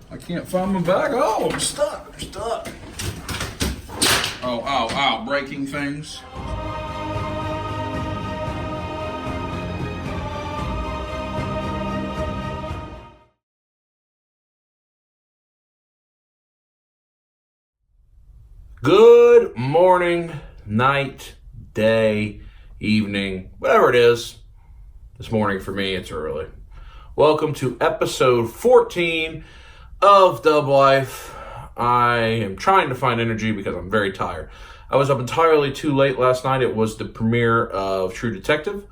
I can't find my bag. Oh, I'm stuck. I'm stuck. Oh, ow, ow. Breaking things. Good morning, night, day, evening, whatever it is. This morning for me, it's early. Welcome to episode 14 of Dub Life. I am trying to find energy because I'm very tired. I was up entirely too late last night. It was the premiere of True Detective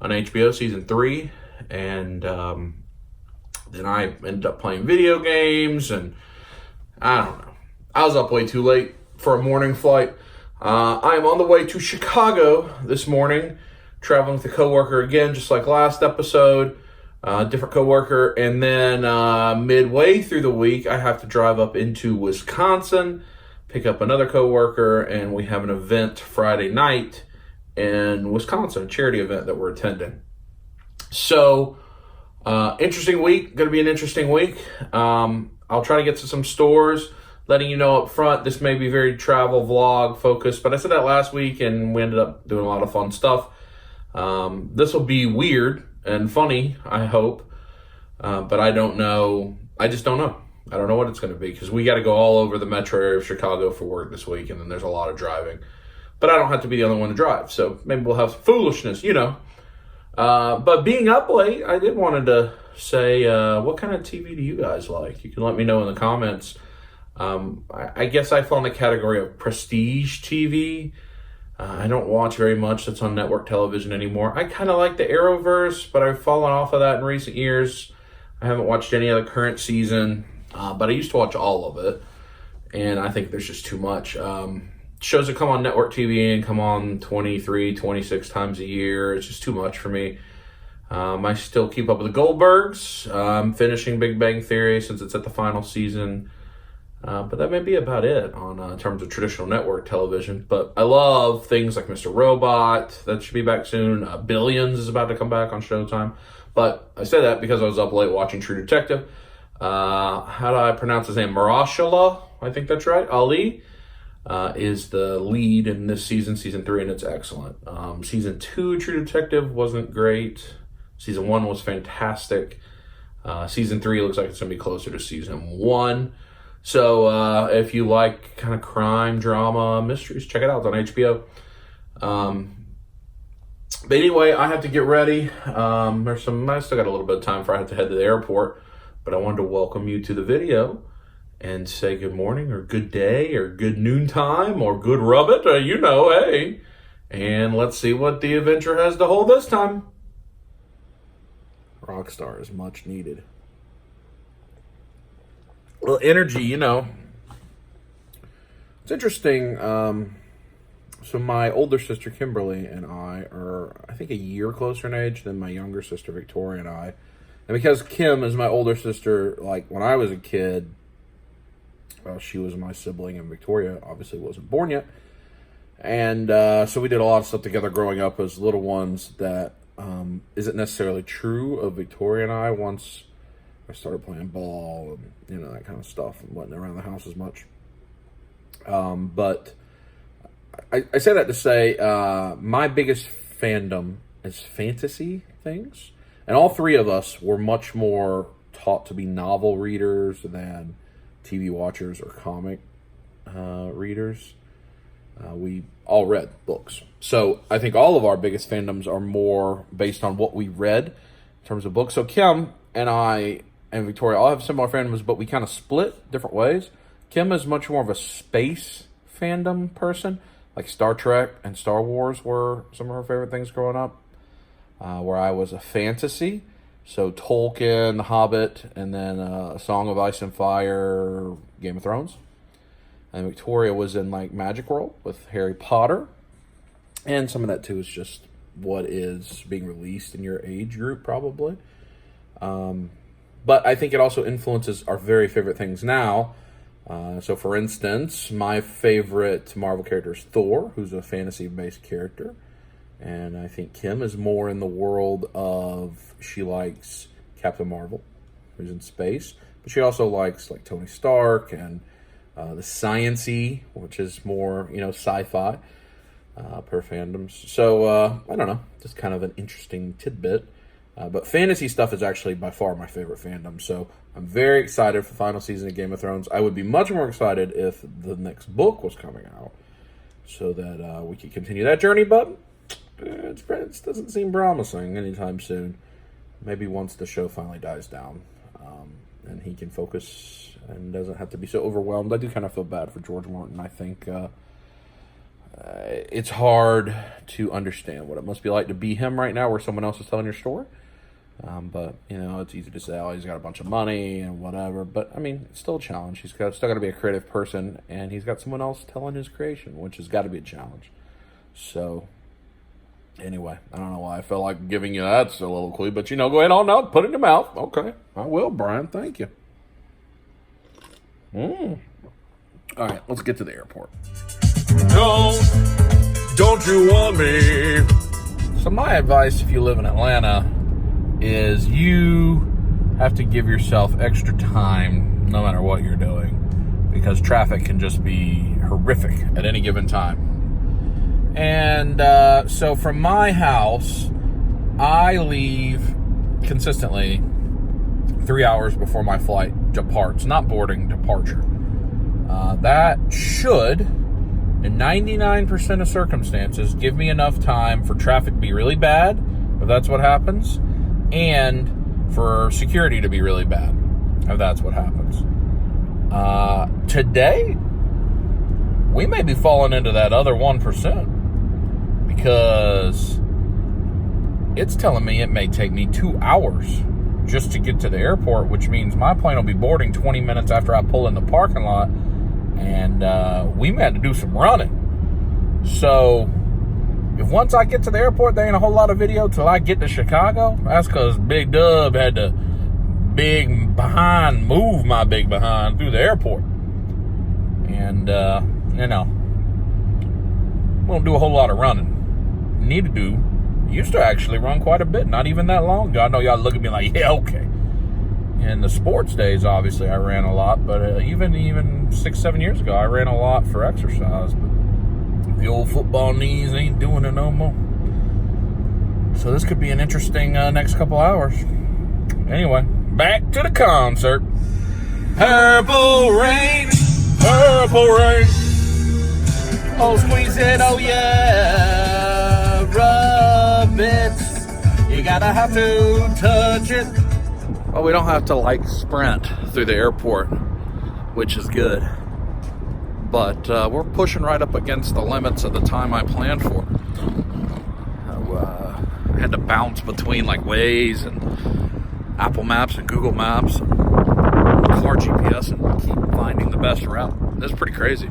on HBO season 3, and then I ended up playing video games, and I don't know. I was up way too late for a morning flight. I am on the way to Chicago this morning, traveling with a coworker again, just like last episode. Different coworker, and then midway through the week, I have to drive up into Wisconsin, pick up another coworker, and we have an event Friday night in Wisconsin, a charity event that we're attending. So, interesting week. Going to be an interesting week. I'll try to get to some stores, letting you know up front. This may be very travel vlog focused, but I said that last week, and we ended up doing a lot of fun stuff. This will be weird and funny, I hope, but I don't know. I just don't know. I don't know what it's going to be, because we got to go all over the metro area of Chicago for work this week, and then there's a lot of driving. But I don't have to be the only one to drive, so maybe we'll have some foolishness, you know. But being up late, I did wanted to say, what kind of TV do you guys like? You can let me know in the comments. I guess I fall in the category of prestige TV. I don't watch very much that's on network television anymore. I kind of like the Arrowverse, but I've fallen off of that in recent years. I haven't watched any of the current season, but I used to watch all of it, and I think there's just too much. Shows that come on network TV and come on 23, 26 times a year, it's just too much for me. I still keep up with the Goldbergs. I'm finishing Big Bang Theory since it's at the final season. But that may be about it on in terms of traditional network television. But I love things like Mr. Robot. That should be back soon. Billions is about to come back on Showtime. But I say that because I was up late watching True Detective. How do I pronounce his name? Marashala, I think that's right. Ali is the lead in this season, season 3, and it's excellent. Season 2, True Detective, wasn't great. Season 1 was fantastic. Season 3 looks like it's going to be closer to season 1. So if you like kind of crime, drama, mysteries, check it out. It's on HBO. But anyway, I have to get ready. I still got a little bit of time before I have to head to the airport. But I wanted to welcome you to the video and say good morning or good day or good noontime or good rubbit. You know, hey. And let's see what the adventure has to hold this time. Rockstar is much needed. Well, energy, you know. It's interesting. So my older sister, Kimberly, and I are, I think, a year closer in age than my younger sister, Victoria, and I. And because Kim is my older sister, like, when I was a kid, well, she was my sibling, and Victoria obviously wasn't born yet. And so we did a lot of stuff together growing up as little ones that isn't necessarily true of Victoria and I once I started playing ball and, you know, that kind of stuff, and wasn't around the house as much. But I say that to say my biggest fandom is fantasy things. And all three of us were much more taught to be novel readers than TV watchers or comic readers. We all read books. So I think all of our biggest fandoms are more based on what we read in terms of books. So Kim and I and Victoria all have similar fandoms, but we kind of split different ways. Kim is much more of a space fandom person. Like Star Trek and Star Wars were some of her favorite things growing up. Where I was a fantasy. So Tolkien, The Hobbit, and then A Song of Ice and Fire, Game of Thrones. And Victoria was in like Magic World with Harry Potter. And some of that too is just what is being released in your age group probably. But I think it also influences our very favorite things now. So for instance, my favorite Marvel character is Thor, who's a fantasy-based character. And I think Kim is more in the world of, she likes Captain Marvel, who's in space. but she also likes like Tony Stark and the science-y, which is more, sci-fi per fandoms. So, I don't know, just kind of an interesting tidbit. But fantasy stuff is actually by far my favorite fandom, so I'm very excited for the final season of Game of Thrones. I would be much more excited if the next book was coming out, so that we could continue that journey, but it doesn't seem promising anytime soon. Maybe once the show finally dies down, and he can focus and doesn't have to be so overwhelmed. I do kind of feel bad for George Martin. I think it's hard to understand what it must be like to be him right now, where someone else is telling your story. But, it's easy to say, oh, he's got a bunch of money and whatever. But, I mean, it's still a challenge. He's still got to be a creative person, and he's got someone else telling his creation, which has got to be a challenge. So, anyway, I don't know why I felt like giving you that soliloquy, but, go ahead on now, put it in your mouth. Okay, I will, Brian. Thank you. All right, let's get to the airport. No, don't you want me? So my advice if you live in Atlanta is you have to give yourself extra time no matter what you're doing, because traffic can just be horrific at any given time. And so from my house, I leave consistently 3 hours before my flight departs, not boarding, departure. That should, in 99% of circumstances, give me enough time for traffic to be really bad, if that's what happens, and for security to be really bad, if that's what happens. Today, we may be falling into that other 1%, because it's telling me it may take me 2 hours just to get to the airport, which means my plane will be boarding 20 minutes after I pull in the parking lot, and we may have to do some running. So if once I get to the airport, there ain't a whole lot of video till I get to Chicago. That's because Big Dub had to move my big behind through the airport. And, won't do a whole lot of running. Used to actually run quite a bit, not even that long ago. I know y'all look at me like, yeah, okay. In the sports days, obviously, I ran a lot, but even 6-7 years ago, I ran a lot for exercise. But the old football knees ain't doing it no more. So this could be an interesting next couple hours. Anyway, back to the concert. Purple rain, purple rain. Oh, squeeze it, oh yeah, rub it. You gotta have to touch it. Well, we don't have to sprint through the airport, which is good. But we're pushing right up against the limits of the time I planned for. I had to bounce between Waze and Apple Maps and Google Maps and car GPS and keep finding the best route. That's pretty crazy.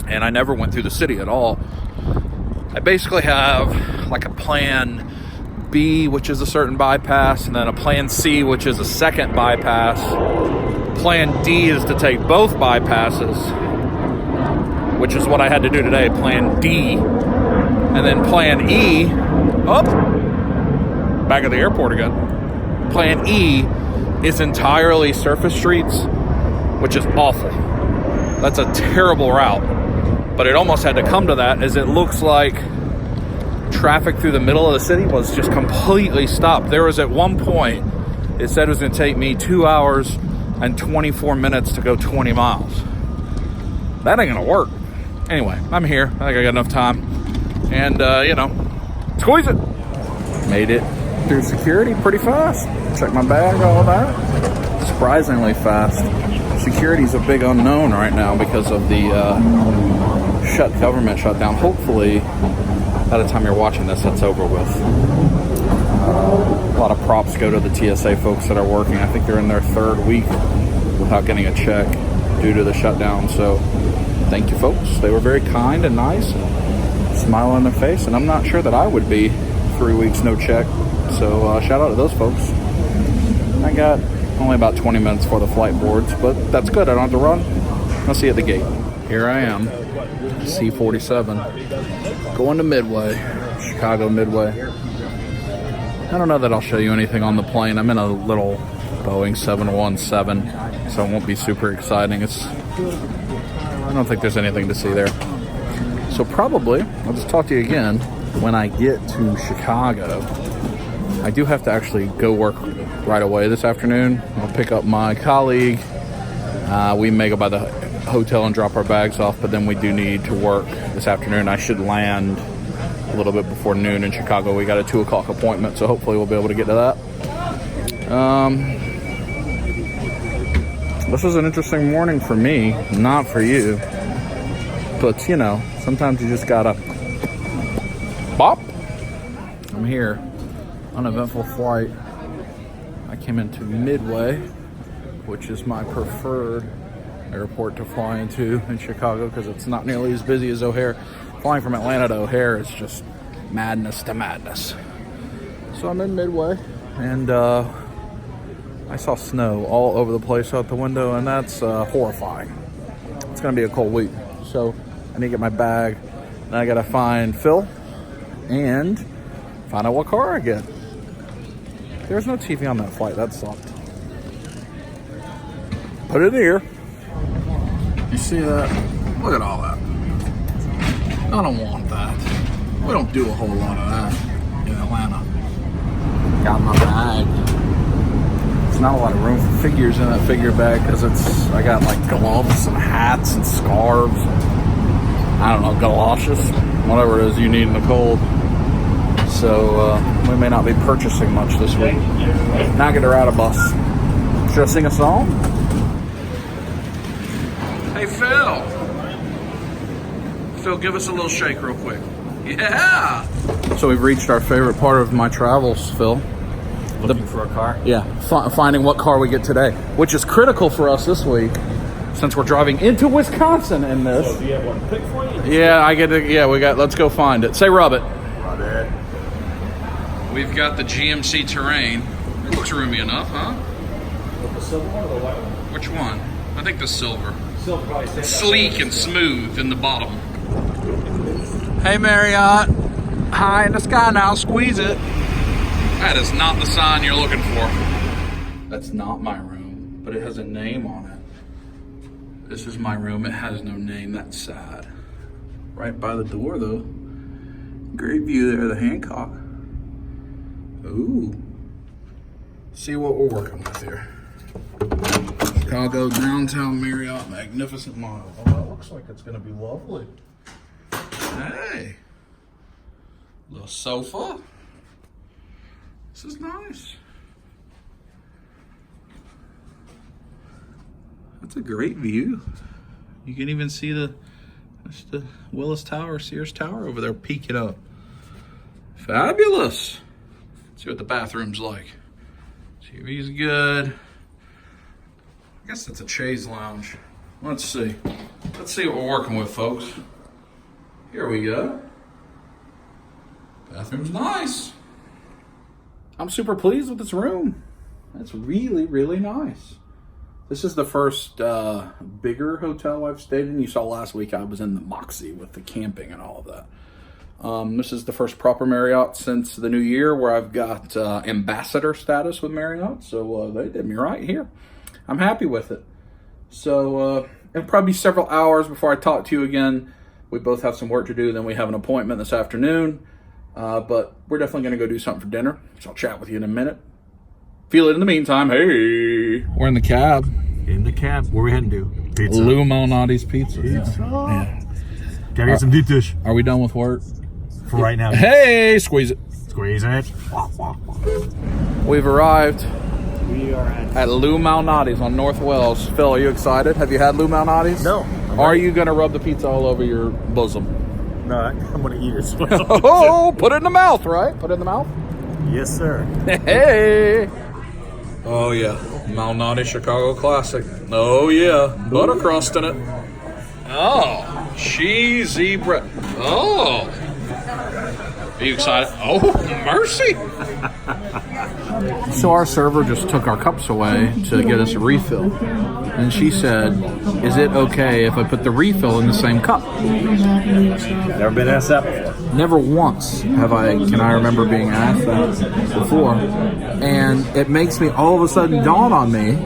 And I never went through the city at all. I basically have a plan B, which is a certain bypass, and then a plan C, which is a second bypass. Plan D is to take both bypasses, which is what I had to do today, plan D. And then plan E, back at the airport again. Plan E is entirely surface streets, which is awful. That's a terrible route. But it almost had to come to that, as it looks like traffic through the middle of the city was just completely stopped. There was at one point, it said it was going to take me 2 hours and 24 minutes to go 20 miles. That ain't going to work. Anyway, I'm here. I think I got enough time. And, squeeze it. Made it through security pretty fast. Check my bag, all that. Surprisingly fast. Security's a big unknown right now because of the government shutdown. Hopefully, by the time you're watching this, it's over with. A lot of props go to the TSA folks that are working. I think they're in their third week without getting a check due to the shutdown. So thank you, folks. They were very kind and nice, and smile on their face. And I'm not sure that I would be 3 weeks no check. So shout out to those folks. I got only about 20 minutes before the flight boards, but that's good. I don't have to run. I'll see you at the gate. Here I am, C-47, going to Midway, Chicago Midway. I don't know that I'll show you anything on the plane. I'm in a little Boeing 717, so it won't be super exciting. I don't think there's anything to see there. So probably, I'll just talk to you again when I get to Chicago. I do have to actually go work right away this afternoon. I'll pick up my colleague. We may go by the hotel and drop our bags off, but then we do need to work this afternoon. I should land a little bit before noon in Chicago. We got a 2 o'clock appointment, so hopefully we'll be able to get to that. This was an interesting morning for me, not for you. But, you know, sometimes you just gotta bop. I'm here on an eventful flight. I came into Midway, which is my preferred airport to fly into in Chicago because it's not nearly as busy as O'Hare. Flying from Atlanta to O'Hare is just madness to madness. So I'm in Midway, and I saw snow all over the place out the window, and that's horrifying. It's gonna be a cold week, so I need to get my bag. Then I gotta find Phil and find out what car I get. There's no TV on that flight. That sucked. Put it in here. You see that? Look at all that. I don't want that. We don't do a whole lot of that in Atlanta. Got my bag. There's not a lot of room for figures in that figure bag because I got like gloves and hats and scarves. I don't know, galoshes, whatever it is you need in the cold. So we may not be purchasing much this week. Now get her out of bus. Should I sing a song? Hey Phil. Phil, give us a little shake real quick. Yeah. So we've reached our favorite part of my travels, Phil. Looking for a car? Yeah, finding what car we get today, which is critical for us this week since we're driving into Wisconsin in this. So do you have one pick for you? Yeah, let's go find it. Say rub it. Rub it. We've got the GMC Terrain. It looks roomy enough, huh? The silver one or the white one? Which one? I think the silver. Silver probably stands out. Sleek and smooth in the bottom. Hey Marriott. High in the sky now, squeeze it. That is not the sign you're looking for. That's not my room, but it has a name on it. This is my room. It has no name. That's sad. Right by the door, though. Great view there, the Hancock. Ooh. See what we're working with here. Chicago Downtown Marriott Magnificent Model. Oh, that looks like it's going to be lovely. Hey. Little sofa. This is nice. That's a great view. You can even see the Willis Tower, Sears Tower over there peeking up. Fabulous. Let's see what the bathroom's like. TV's good. I guess that's a chaise lounge. Let's see. Let's see what we're working with, folks. Here we go. Bathroom's nice. I'm super pleased with this room. That's really, really nice. This is the first bigger hotel I've stayed in. You saw last week I was in the Moxie with the camping and all of that. This is the first proper Marriott since the new year where I've got ambassador status with Marriott. So they did me right here. I'm happy with it. So it'll probably be several hours before I talk to you again. We both have some work to do. Then we have an appointment this afternoon. But we're definitely going to go do something for dinner. So I'll chat with you in a minute. Feel it in the meantime. Hey. We're in the cab. In the cab. Where are we heading to? Pizza. Lou Malnati's Pizza. Yeah. Gotta get some deep dish. Are we done with work? For right now. Hey, squeeze it. Squeeze it. We've arrived We are at Lou Malnati's on North Wells. Phil, are you excited? Have you had Lou Malnati's? No. Are you going to rub the pizza all over your bosom? No, I'm gonna eat it. Oh, put it in the mouth, right? Put it in the mouth? Yes, sir. Hey. Oh, yeah. Malnati Chicago Classic. Oh, yeah. Butter crust in it. Oh, cheesy bread. Oh. Are you excited? Oh, mercy. So our server just took our cups away to get us a refill. And she said, is it okay if I put the refill in the same cup? Never been asked that before. Never once can I remember being asked that before. And it makes me all of a sudden dawn on me,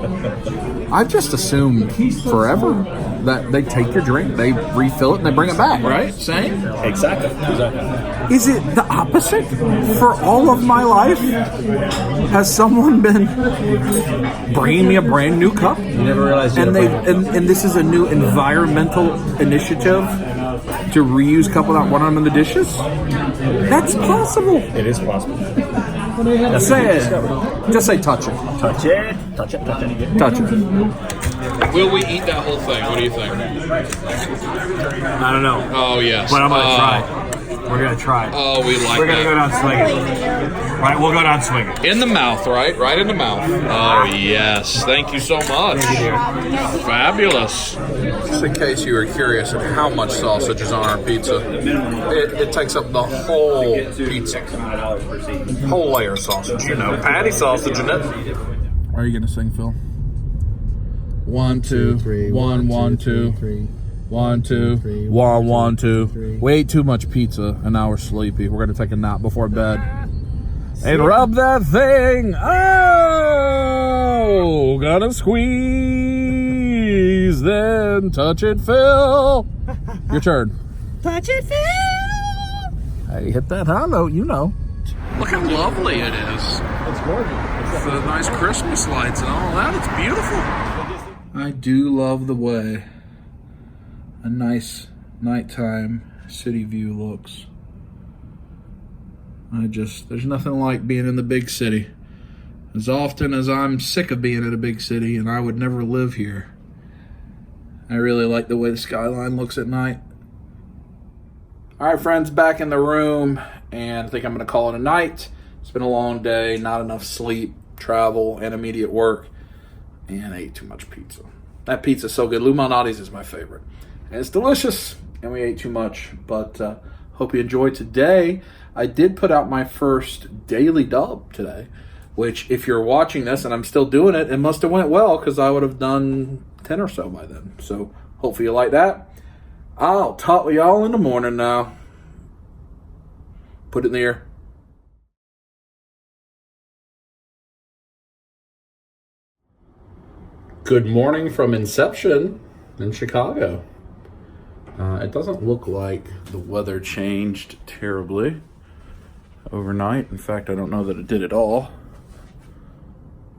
I've just assumed forever that they take your drink, they refill it, and they bring it back, right? Same? Exactly. Is it the opposite? For all of my life, has someone been bringing me a brand new cup? You never realized. And this is a new environmental initiative to reuse cup without one of them in the dishes? That's possible. It is possible. Say it. Just say touch it. Touch it. Touch it. Touch it. Touch it. Will we eat that whole thing? What do you think? I don't know. Oh, yes. But I'm going to try. We're going to try. Oh, we like We're going to go down swinging. Right, we'll go down swinging. In the mouth, right? Right in the mouth. Oh, yes. Thank you so much. Thank you, dear. Fabulous. Just in case you were curious of how much sausage is on our pizza, it takes up the whole pizza. Whole layer of sausage. You know, patty sausage in it. Are you going to sing, Phil? 1, 2, 3. 1, 1, 2, 3. 1, 2, 3. 1, 1, 2. We ate too much pizza and now we're sleepy. We're going to take a nap before bed. And rub that thing. Oh, gotta squeeze, then touch it, Phil. Your turn. Touch it, Phil. Hey, hit that high note, you know. Look how lovely it is. It's gorgeous. The nice Christmas lights and all that. It's beautiful. I do love the way a nice nighttime city view looks. There's nothing like being in the big city. As often as I'm sick of being in a big city and I would never live here, I really like the way the skyline looks at night. All right, friends, back in the room, and I think I'm going to call it a night. It's been a long day, not enough sleep, travel, and immediate work, and I ate too much pizza. That pizza's so good. Lou Malnati's is my favorite, and it's delicious, and we ate too much, but hope you enjoyed today. I did put out my first daily dub today, which if you're watching this and I'm still doing it, it must have went well because I would have done 10 or so by then. So hopefully you like that. I'll talk to y'all in the morning now. Put it in the air. Good morning from Inception in Chicago. It doesn't look like the weather changed terribly overnight. In fact, I don't know that it did at all.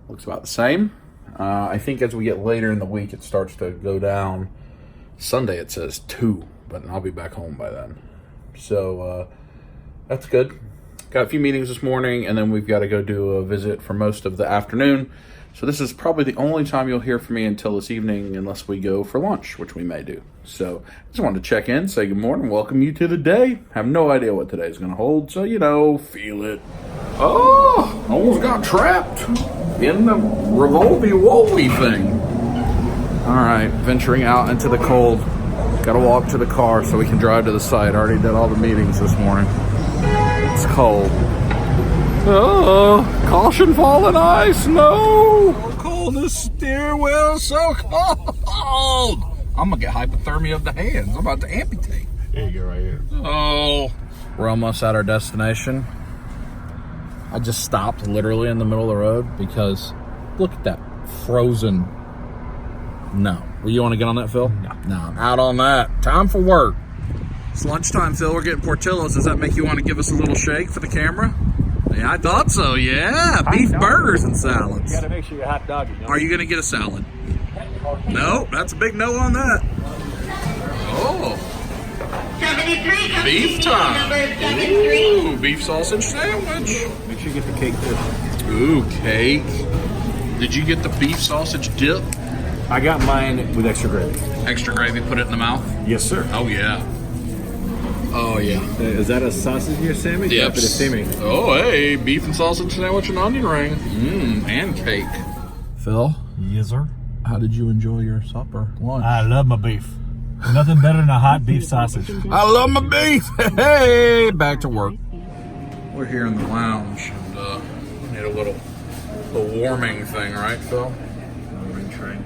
Looks about the same. I think as we get later in the week, it starts to go down. Sunday it says 2, but I'll be back home by then. So that's good. Got a few meetings this morning, and then we've got to go do a visit for most of the afternoon. So this is probably the only time you'll hear from me until this evening, unless we go for lunch, which we may do. So I just wanted to check in, say good morning, welcome you to the day. Have no idea what today's going to hold, so, feel it. Oh, almost got trapped in the revolvy-wolvy thing. All right, venturing out into the cold. Got to walk to the car so we can drive to the site. Already did all the meetings this morning. It's cold. Oh, caution falling ice, no! So cold, the steering wheel, so cold! I'm gonna get hypothermia of the hands. I'm about to amputate. There you go, right here. Oh. We're almost at our destination. I just stopped literally in the middle of the road because look at that frozen. No. Well, you want to get on that, Phil? No, I'm out on that. Time for work. It's lunchtime, Phil. We're getting Portillo's. Does that make you want to give us a little shake for the camera? Yeah, I thought so, yeah. Beef burgers and salads. You gotta make sure you're hot doggy. Are you going to get a salad? No, that's a big no on that. Oh. 73, Beef time. Ooh, beef sausage sandwich. Make sure you get the cake too. Ooh, cake. Did you get the beef sausage dip? I got mine with extra gravy. Extra gravy, put it in the mouth? Yes, sir. Oh, yeah. Oh, yeah. Is that a sausage in your sandwich? Yep. It's steaming. Oh, hey, beef and sausage sandwich and onion ring. And cake. Phil, Yes, sir. how did you enjoy your supper, lunch? I love my beef. Nothing better than a hot beef sausage. I love my beef. Hey, back to work. We're here in the lounge and need a little the warming thing, right, Phil? Ring train.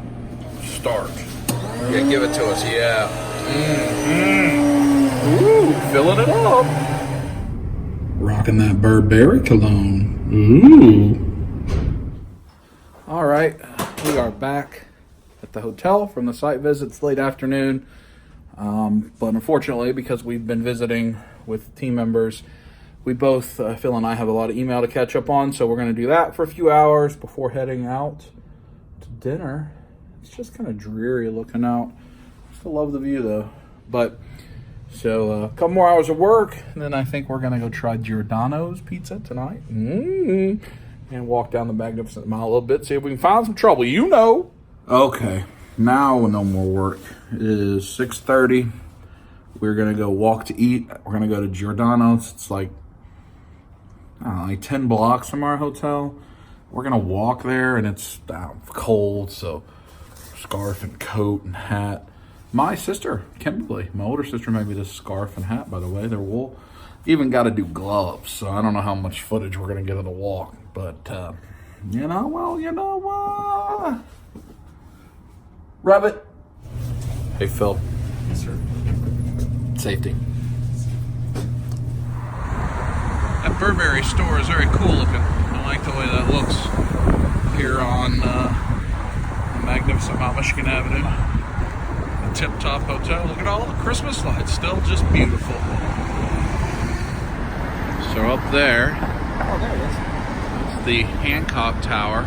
Start. Yeah, give it to us. Yeah. Ooh, filling it up. Rocking that Burberry cologne. Ooh. All right, we are back at the hotel from the site visit. It's late afternoon, but unfortunately, because we've been visiting with team members, we both, Phil and I, have a lot of email to catch up on, so we're going to do that for a few hours before heading out to dinner. It's just kind of dreary looking out. Still love the view though. But so a couple more hours of work, and then I think we're going to go try Giordano's pizza tonight. And walk down the Magnificent Mile a little bit, see if we can find some trouble. You know. Okay, now no more work. It is 6:30. We're going to go walk to eat. We're going to go to Giordano's. It's like, I don't know, like 10 blocks from our hotel. We're going to walk there, and it's cold, so scarf and coat and hat. My sister, Kimberly, my older sister, made me this scarf and hat, by the way. They're wool. Even got to do gloves, so I don't know how much footage we're going to get of the walk. But, you know what? Rabbit. Hey, Phil. Yes, sir. Safety. That Burberry store is very cool looking. I like the way that looks here on the Magnificent Mount Michigan Avenue. The Tip Top Hotel. Look at all the Christmas lights. Still just beautiful. So up there, it's the Hancock Tower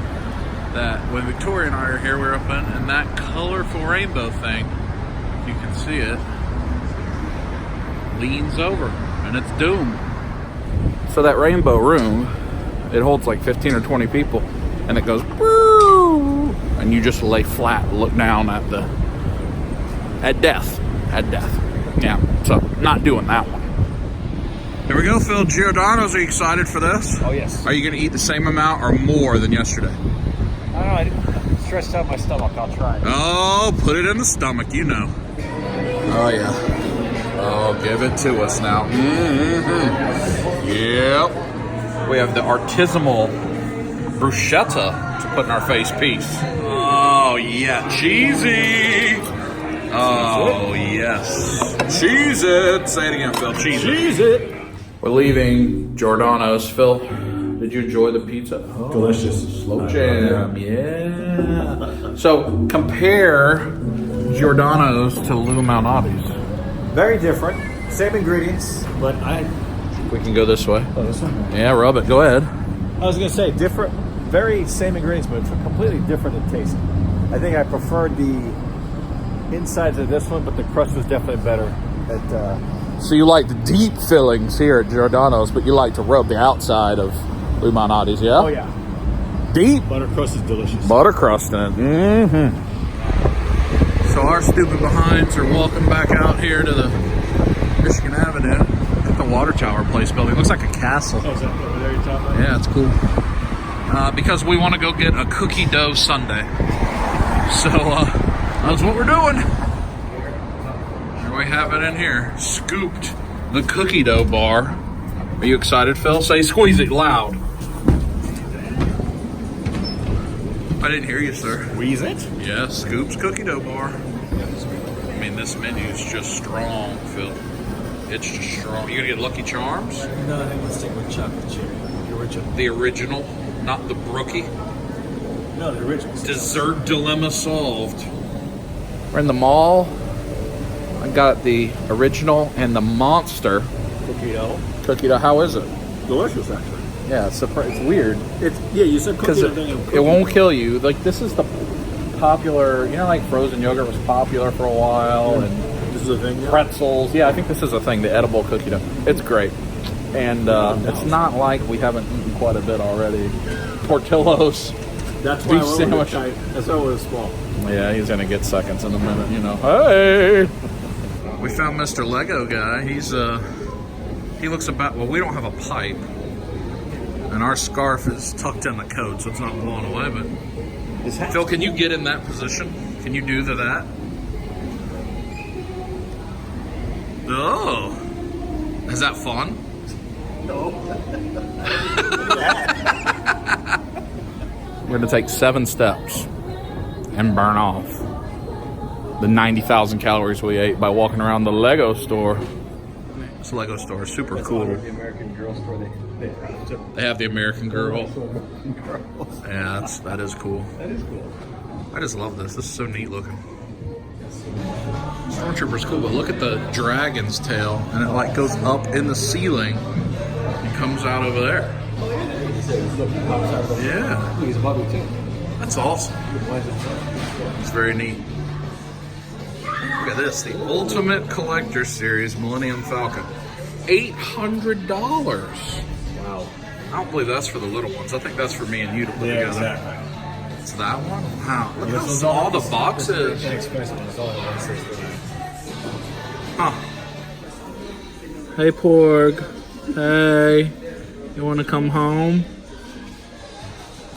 that when Victoria and I are here, we're up in, and that colorful rainbow thing, you can see it, leans over, and it's doomed. So that rainbow room, it holds like 15 or 20 people, and it goes, woo, and you just lay flat, look down at death. Yeah, so not doing that one. Here we go, Phil. Giordano's, are you excited for this? Oh, yes. Are you going to eat the same amount or more than yesterday? I don't know. I didn't stretched out my stomach. I'll try it. Oh, put it in the stomach, you know. Oh, yeah. Oh, give it to us now. Yep. We have the artisanal bruschetta to put in our face piece. Oh, yeah. Cheesy. Oh, yes. Cheese it. Say it again, Phil. Cheese it. We're leaving Giordano's. Phil, did you enjoy the pizza? Oh, delicious. Slow jam. Yeah. So compare Giordano's to Lou Malnati's. Very different. Same ingredients, but We can go this way. Oh, this one? Yeah, rub it. Go ahead. I was going to say, different, very same ingredients, but completely different in taste. I think I preferred the insides of this one, but the crust was definitely better at... So you like the deep fillings here at Giordano's, but you like to rub the outside of Lou Malnati's, yeah? Oh, yeah. Deep. Butter crust is delicious. Butter crust in it. Mm-hmm. So our stupid behinds are walking back out here to the Michigan Avenue. Look at the water tower place building. It looks like a castle. Oh, is that over there you're talking about? Yeah, it's cool. Because we want to go get a cookie dough sundae. So that's what we're doing. Here we have it in here. Scooped the cookie dough bar. Are you excited, Phil? Say squeeze it loud. I didn't hear you, sir. Squeeze it? Yeah, Scoop's cookie dough bar. I mean, this menu is just strong, Phil. It's just strong. You gonna get Lucky Charms? No, I think let's stick with chocolate chip. The original. The original, not the brookie. No, the original. Dessert dilemma solved. We're in the mall. I got the original and the monster Cookie dough. cookie dough. How is it? Delicious, actually. Yeah, it's weird. You said Because it won't kill you. Like, this is the popular, you know, like frozen yogurt was popular for a while, and this is a thing. Yeah. pretzels. Yeah, I think this is a thing, the edible cookie dough. It's great. And it's not like we haven't eaten quite a bit already. Portillo's. That's why beef sandwich. That's why it was small. Yeah, he's going to get seconds in a minute, you know. Hey! We found Mr. Lego guy. He looks about, well, we don't have a pipe. And our scarf is tucked in the coat, so it's not blowing away, but... Phil, can you get in that position? Can you do that? Oh! Is that fun? No. We're going to take 7 steps and burn off the 90,000 calories we ate by walking around the Lego store. This Lego store is super cool. The American Girl store. They have the American Girl. Yeah, that is cool. That is cool. I just love this. This is so neat looking. Stormtrooper's cool, but look at the dragon's tail, and it like goes up in the ceiling and comes out over there. Oh yeah. Yeah, He's a bubby too. that's awesome. It's very neat. Look at this, the Ultimate Collector Series Millennium Falcon. $800. Wow. I don't believe that's for the little ones. I think that's for me and you to put together. Exactly. It's that one? Wow. Look how small the box is. Inexpensive. It's only $169. Huh. Hey, Porg. Hey. You want to come home?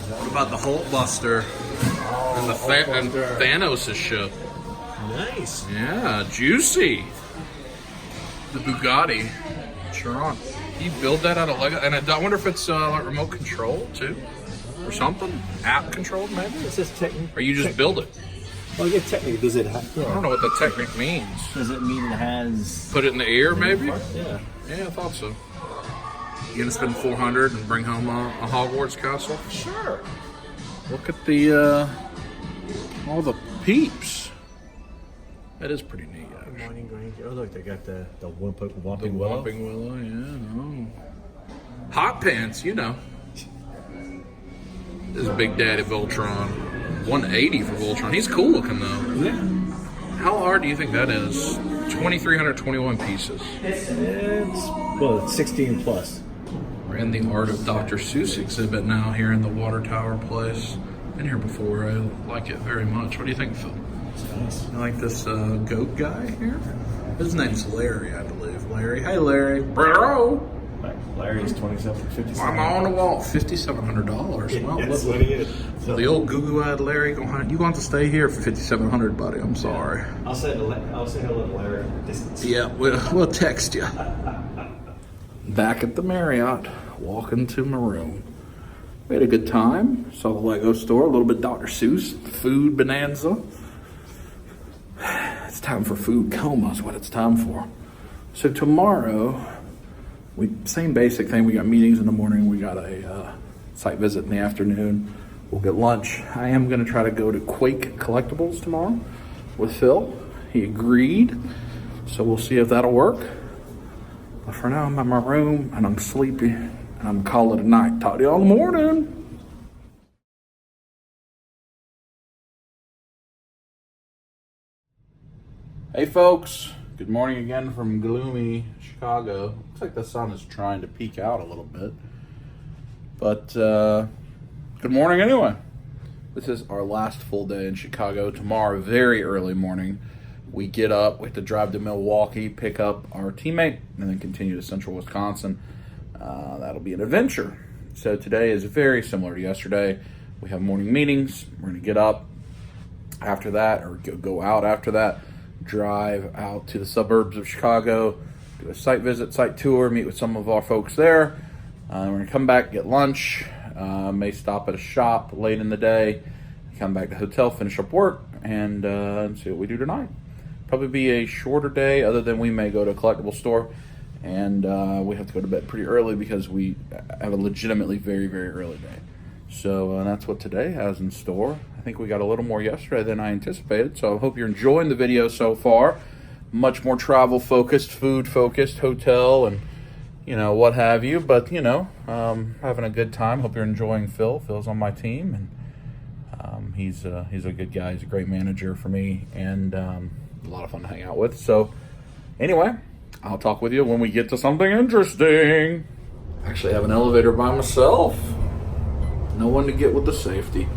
What about the Hulk Buster and the and Thanos' ship? Nice. Yeah, juicy. The Bugatti Chiron. You build that out of Lego, and I wonder if it's like remote control too, or something, app controlled maybe. It says technique. Or you just build it. Well, yeah, technically, does it have? I don't know what the technique means. Does it mean it has? Put it in the air, maybe. Yeah. Yeah, I thought so. You gonna spend $400 and bring home a Hogwarts castle? Sure. Look at the all the peeps. That is pretty neat, actually. Morning Granger. Oh, look, they got the Whomping The Willow. Whomping Willow, yeah. No. Hot Pants, you know. This is Big Daddy Voltron. 180 for Voltron. He's cool looking though. Yeah. How hard do you think that is? 2,321 pieces. It's 16 plus. We're in the Art of Dr. Seuss exhibit now here in the Water Tower place. Been here before. I like it very much. What do you think, Phil? It's nice. You like this goat guy here? His name's Larry, I believe. Larry. Hey, Larry. Bro. Larry's 27.50. I'm on the wall. $5,700. Well, That's what he is. So the old goo-goo-eyed Larry, you going to have to stay here for $5,700, buddy. I'm sorry. I'll say hello to Larry from a distance. Yeah, we'll text you. Back at the Marriott, walking to my room. We had a good time. Saw the Lego store, a little bit Dr. Seuss, food bonanza. It's time for food coma is what it's time for. So tomorrow, same basic thing. We got meetings in the morning. We got a site visit in the afternoon. We'll get lunch. I am going to try to go to Quake Collectibles tomorrow with Phil. He agreed. So we'll see if that'll work. But for now, I'm in my room and I'm sleepy. And I'm calling it a night. Talk to y'all in the morning. Hey folks, good morning again from gloomy Chicago. Looks like the sun is trying to peek out a little bit. But good morning anyway. This is our last full day in Chicago. Tomorrow, very early morning, we get up, we have to drive to Milwaukee, pick up our teammate, and then continue to central Wisconsin. That'll be an adventure. So today is very similar to yesterday. We have morning meetings. We're going to get up after that, or go out after that, drive out to the suburbs of Chicago, do a site visit, site tour, meet with some of our folks there. We're going to come back, get lunch, may stop at a shop late in the day, come back to the hotel, finish up work, and see what we do tonight. Probably be a shorter day, other than we may go to a collectible store, and we have to go to bed pretty early because we have a legitimately very, very early day. So that's what today has in store. I think we got a little more yesterday than I anticipated, so I hope you're enjoying the video so far. Much more travel focused, food focused, hotel, and what have you. But having a good time. Hope you're enjoying Phil. Phil's on my team, and he's a good guy. He's a great manager for me, and a lot of fun to hang out with. So anyway, I'll talk with you when we get to something interesting. I actually have an elevator by myself. No one to get with the safety.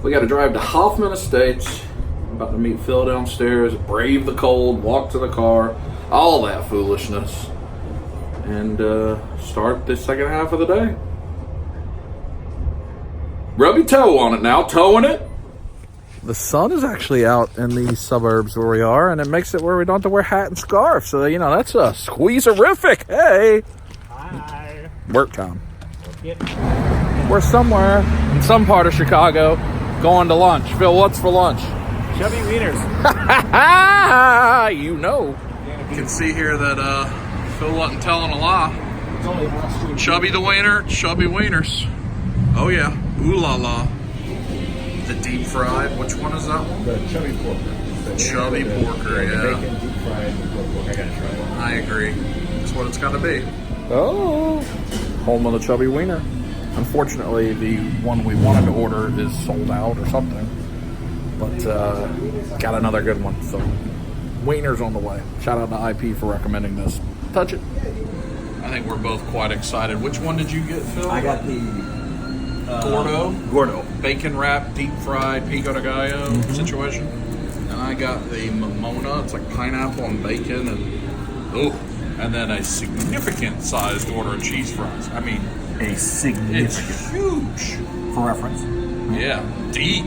We got to drive to Hoffman Estates. I'm about to meet Phil downstairs, brave the cold, walk to the car, all that foolishness, and start the second half of the day. Rub your toe on it now, toeing it. The sun is actually out in the suburbs where we are, and it makes it where we don't have to wear hat and scarf. So, that's a squeeze-erific. Hey. Hi. Work time. Yep. We're somewhere in some part of Chicago going to lunch. Phil, what's for lunch? Chubby wieners. You know. You can see here that Phil wasn't telling a lie. Chubby the wiener, chubby wieners. Oh yeah, ooh la la. The deep fried, which one is that one? The chubby porker. Chubby porker, yeah. Bacon, deep fried pork. I gotta try it. I agree. That's what it's gotta be. Oh, home of the chubby wiener. Unfortunately, the one we wanted to order is sold out or something. But got another good one. So, wiener's on the way. Shout out to IP for recommending this. Touch it. I think we're both quite excited. Which one did you get, Phil? I got the Gordo. Bacon wrap, deep fried pico de gallo situation. And I got the Mamona. It's like pineapple and bacon and then a significant sized order of cheese fries. I mean, a significant. it's huge. For reference. Yeah, deep.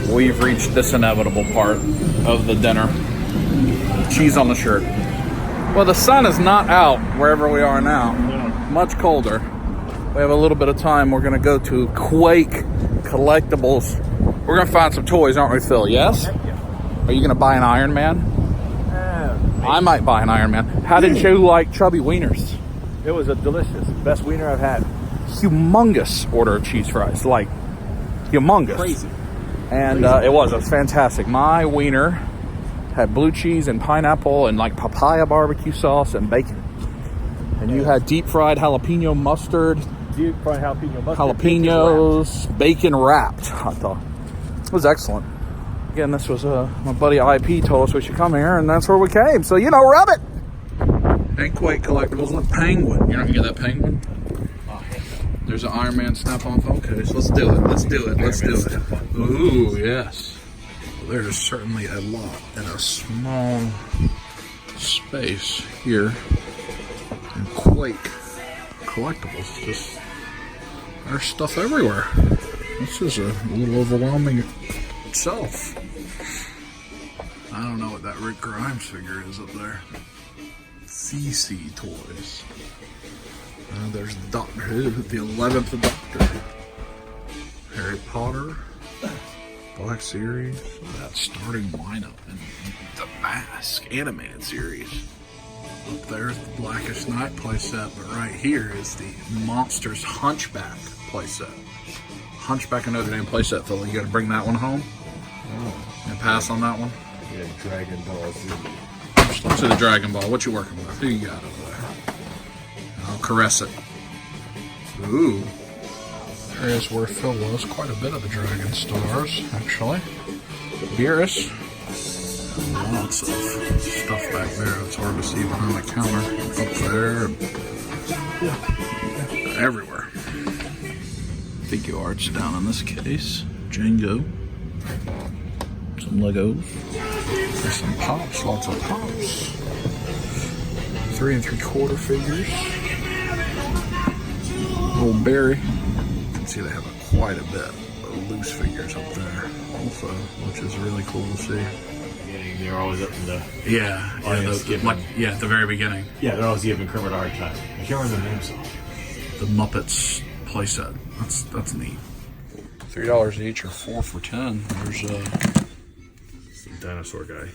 We've reached this inevitable part of the dinner. Cheese on the shirt. Well, the sun is not out wherever we are now. Much colder. We have a little bit of time. We're going to go to Quake Collectibles. We're going to find some toys, aren't we, Phil? Yes? Are you going to buy an Iron Man? I might buy an Iron Man. How did you like chubby wieners? It was a delicious. Best wiener I've had. Humongous order of cheese fries. Like, humongous. Crazy. And it was fantastic. My wiener had blue cheese and pineapple and like papaya barbecue sauce and bacon. And you had deep fried jalapeno mustard. Deep fried jalapeno mustard. Jalapenos, bacon wrapped hot dog. It was excellent. Again, this was my buddy IP told us we should come here, and that's where we came. So, rub it. And Quake Collectibles with Penguin. You're not gonna get that Penguin? There's an Iron Man snap-on phone case. Let's do it. Let's do it. Ooh, yes. Well, there's certainly a lot in a small space here. And Quake Collectibles. Just there's stuff everywhere. This is a little overwhelming itself. I don't know what that Rick Grimes figure is up there. CC Toys. There's Doctor Who, the 11th Doctor. Harry Potter. Black Series. That starting lineup in the Mask animated series. Up there's the Blackest Night playset, but right here is the Monsters Hunchback playset. Hunchback of Notre Dame playset, Phil. You gotta bring that one home? And pass on that one? Yeah, Dragon Ball Z. Let's do the Dragon Ball. What you working with? Who you got over there? I'll caress it. Ooh. There is where Phil was. Quite a bit of the Dragon Stars, actually. Beerus. Lots of stuff back there. It's hard to see behind the counter. Up there. Everywhere. Figure arts down in this case. Django. Some Legos. There's some pops. Lots of pops. 3 3/4 figures. Little Barry. You can see they have quite a bit of loose figures up there also, which is really cool to see. They're always up in the at the very beginning. Yeah, they're always giving Kermit a hard time. I can't remember the name song. The Muppets playset. That's neat. $3 each or 4 for $10. There's The dinosaur guy.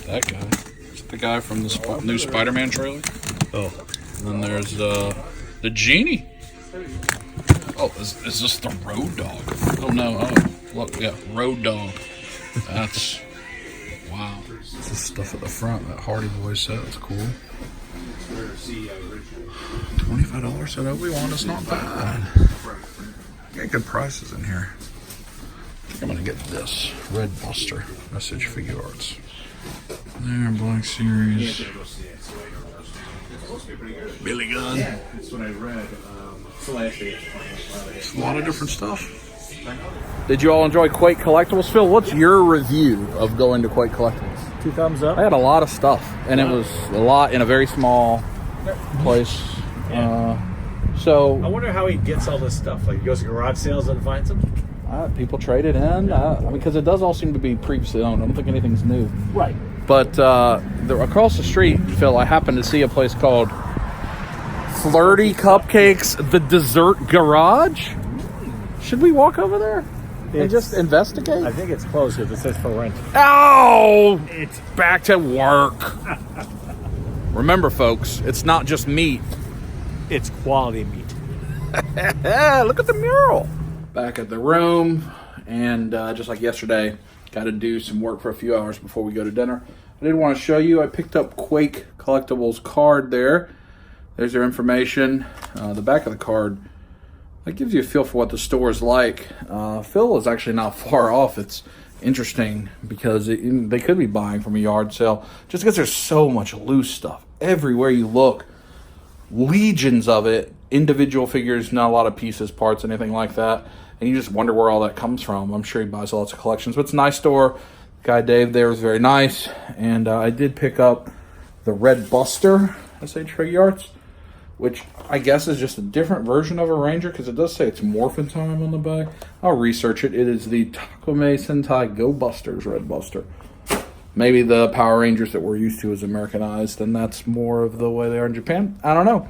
that guy. Is it the guy from the new Spider-Man trailer? Oh. And then there's the genie. Oh, is this the Road Dog? Oh no! Oh, look, yeah, Road Dog. That's wow. This stuff at the front. That Hardy Boy set. That's cool. $25 at Obi-Wan is not bad. Got good prices in here. I think I'm gonna get this Red Buster Message Figure Arts. There, Black Series. Billy Gunn. Yeah, that's what I read. It's a lot of different stuff. Did you all enjoy Quake Collectibles? Phil, what's your review of going to Quake Collectibles? 2 thumbs up. I had a lot of stuff, and it was a lot in a very small place. I wonder how he gets all this stuff. Like, he goes to garage sales and finds them? People trade it in. Because it does all seem to be previously owned. I don't think anything's new. Right. But across the street, Phil, I happened to see a place called Flirty Cupcakes, the Dessert Garage. Should we walk over there and just investigate? I think it's closed because it says for rent. Oh, it's back to work. Remember, folks, it's not just meat. It's quality meat. Look at the mural. Back at the room, and just like yesterday, got to do some work for a few hours before we go to dinner. I did want to show you, I picked up Quake Collectibles card there. There's their information. The back of the card, that gives you a feel for what the store is like. Phil is actually not far off. It's interesting because they could be buying from a yard sale just because there's so much loose stuff. Everywhere you look, legions of it. Individual figures, not a lot of pieces, parts, anything like that. And you just wonder where all that comes from. I'm sure he buys lots of collections. But it's a nice store. Guy Dave there was very nice. And I did pick up the Red Buster, Triggy Arts, which I guess is just a different version of a Ranger because it does say it's Morphin Time on the back. I'll research it. It is the Takome Sentai Go Busters Red Buster. Maybe the Power Rangers that we're used to is Americanized, and that's more of the way they are in Japan. I don't know.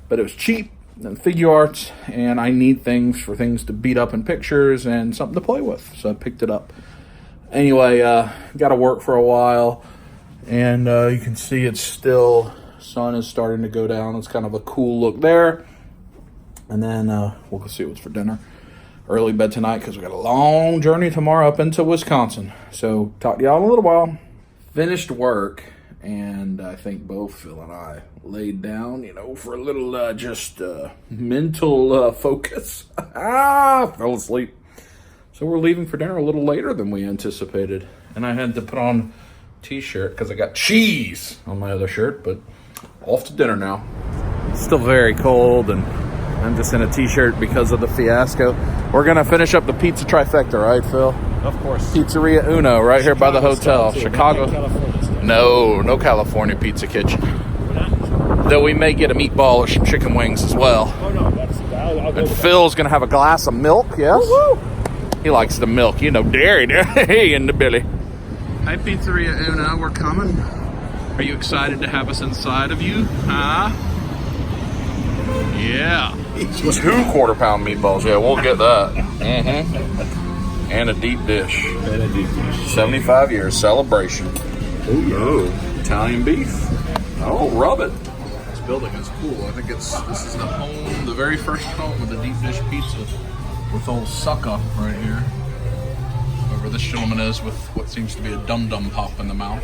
But it was cheap. And figure arts, and I need things to beat up in pictures and something to play with, so I picked it up. Anyway, got to work for a while, and you can see it's still, sun is starting to go down. It's kind of a cool look there, and then we'll go see what's for dinner. Early bed tonight because we got a long journey tomorrow up into Wisconsin. So talk to y'all in a little while. Finished work. And I think both Phil and I laid down, for a little mental focus. Fell asleep. So we're leaving for dinner a little later than we anticipated. And I had to put on a t-shirt because I got cheese on my other shirt. But off to dinner now. It's still very cold, and I'm just in a t-shirt because of the fiasco. We're going to finish up the pizza trifecta, right, Phil? Of course. Pizzeria Uno right here by the hotel. Chicago. California. No California Pizza Kitchen. Though we may get a meatball or some chicken wings as well. Oh, no, I'll go And with Phil's going to have a glass of milk, yes? Woo-hoo. He likes the milk, dairy in the belly. Hi, Pizzeria Uno, we're coming. Are you excited to have us inside of you? Huh? Yeah. 2 quarter-pound meatballs, yeah, we'll get that. Mm-hmm. And a deep dish. 75 years celebration. Ooh, Italian beef. Oh, rub it. This building is cool. I think this is the home, the very first home of the deep dish pizza with old Sucka right here. Whoever this gentleman is with what seems to be a dum-dum pop in the mouth.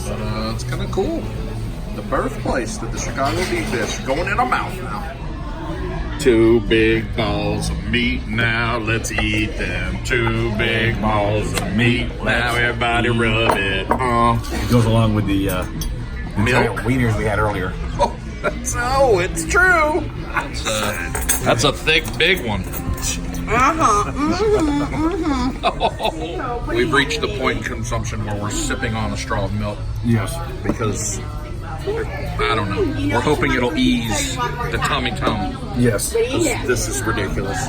But it's kind of cool. The birthplace of the Chicago deep dish going in our mouth now. 2 big balls of meat now, let's eat them. 2 big balls of meat now, everybody rub it. It goes along with the Milk? wieners we had earlier. Oh, it's true. That's a thick, big one. We've reached the point in consumption where we're sipping on a straw of milk. Yes. Because, I don't know, we're hoping it'll ease the tummy. Yes. This is ridiculous.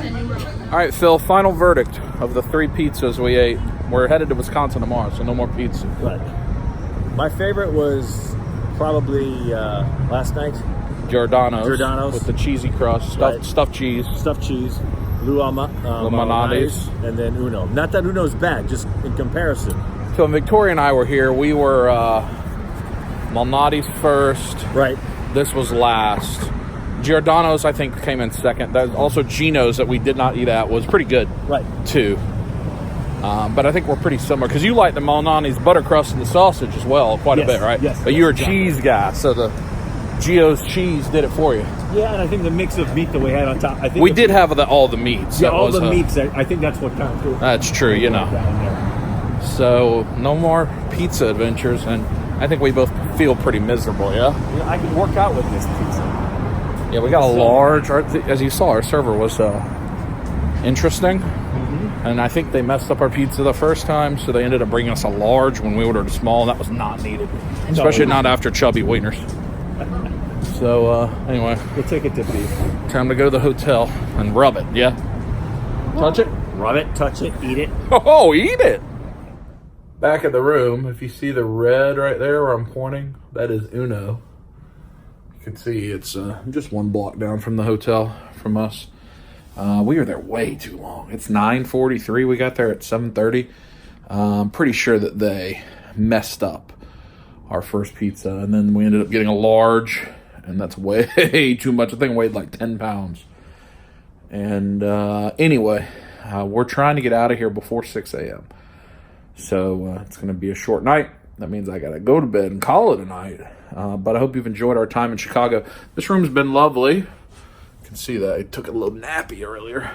All right, Phil, final verdict of the 3 pizzas we ate. We're headed to Wisconsin tomorrow, so no more pizza. Right. My favorite was probably last night. Giordano's. With the cheesy crust, stuffed cheese. Stuffed cheese. Malnati's. And then Uno. Not that Uno's bad, just in comparison. So when Victoria and I were here, we were Malnati's first. Right. This was last. Giordano's, I think, came in second. Also, Gino's that we did not eat at was pretty good, right, too. But I think we're pretty similar because you like the Malnati's butter crust and the sausage as well, quite a bit, right? Yes. But you're a cheese guy, so the Gio's cheese did it for you. Yeah, and I think the mix of meat that we had on top. I think we did have all the meats. Yeah, all the meats. I think that's what kind of cool. That's true, So no more pizza adventures, and I think we both feel pretty miserable. Yeah. I can work out with this pizza. Yeah, we got a large. As you saw, our server was interesting, and I think they messed up our pizza the first time, so they ended up bringing us a large when we ordered a small, and that was not needed, especially not after chubby wieners. So anyway, we'll take it to beef. Time to go to the hotel and rub it. Yeah, touch it, rub it, touch it, eat it. Oh, eat it. Back at the room, if you see the red right there where I'm pointing, that is Uno. You can see it's just 1 block down from the hotel from us. We were there way too long. It's 9:43. We got there at 7:30. I'm pretty sure that they messed up our first pizza, and then we ended up getting a large, and that's way too much. I think it weighed like 10 pounds. And anyway, we're trying to get out of here before 6 a.m. So it's going to be a short night. That means I got to go to bed and call it a night. But I hope you've enjoyed our time in Chicago. This room's been lovely. You can see that I took a little nappy earlier.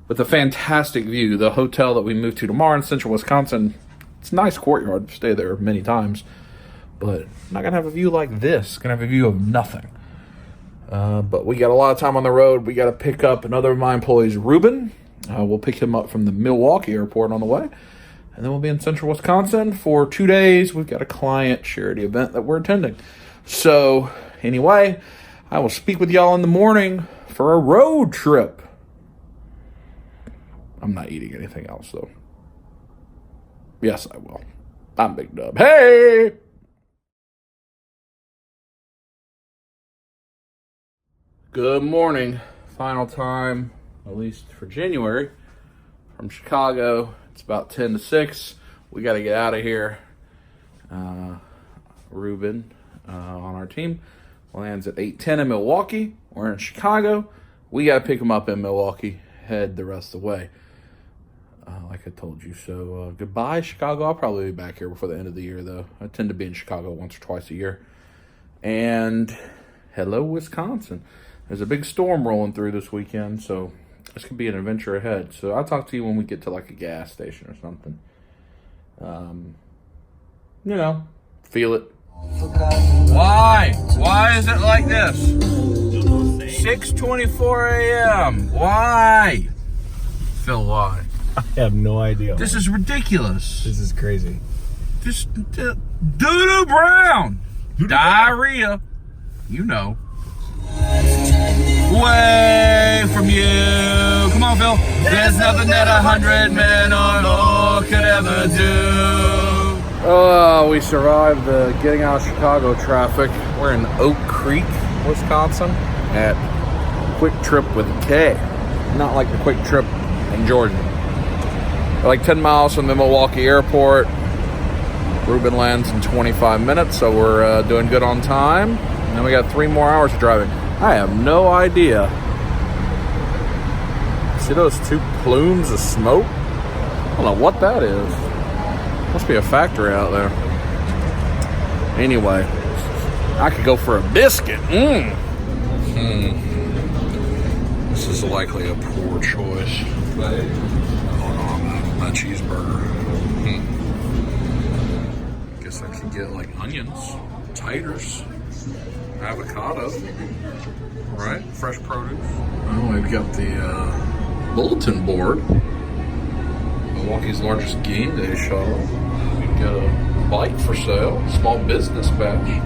With a fantastic view. The hotel that we moved to tomorrow in central Wisconsin, it's a nice courtyard. I've stayed there many times. But I'm not going to have a view like this. Going to have a view of nothing. But we got a lot of time on the road. We got to pick up another of my employees, Ruben. We'll pick him up from the Milwaukee airport on the way. And then we'll be in central Wisconsin for 2 days. We've got a client charity event that we're attending. So anyway, I will speak with y'all in the morning for a road trip. I'm not eating anything else, though. Yes, I will. I'm Big Dub. Hey! Good morning. Final time, at least for January, from Chicago. It's about 10 to 6. We got to get out of here. Ruben on our team lands at 8:10 in Milwaukee. We're in Chicago. We got to pick him up in Milwaukee. Head the rest of the way. Like I told you. So goodbye, Chicago. I'll probably be back here before the end of the year, though. I tend to be in Chicago once or twice a year. And hello, Wisconsin. There's a big storm rolling through this weekend, so this could be an adventure ahead. So I'll talk to you when we get to like a gas station or something. Feel it. Why? Why is it like this? 6:24 a.m. Why? Phil, why? I have no idea. This is ridiculous. This is crazy. Just doo-doo brown. Diarrhea. You know. Way from you. Come on, Phil. There's nothing that 100 men or more could ever do. Oh, we survived the getting out of Chicago traffic. We're in Oak Creek, Wisconsin, at Quick Trip with a K. Not like the Quick Trip in Georgia. We're like 10 miles from the Milwaukee airport. Ruben lands in 25 minutes, so we're doing good on time. And then we got 3 more hours of driving. I have no idea. See those 2 plumes of smoke? I don't know what that is. Must be a factory out there. Anyway, I could go for a biscuit. This is likely a poor choice. Oh no, I'm out on that cheeseburger. Guess I could get like onions, taters, avocado, right? Fresh produce. Oh, we've got the bulletin board. Milwaukee's largest game day shuttle. We've got a bike for sale, small business badge,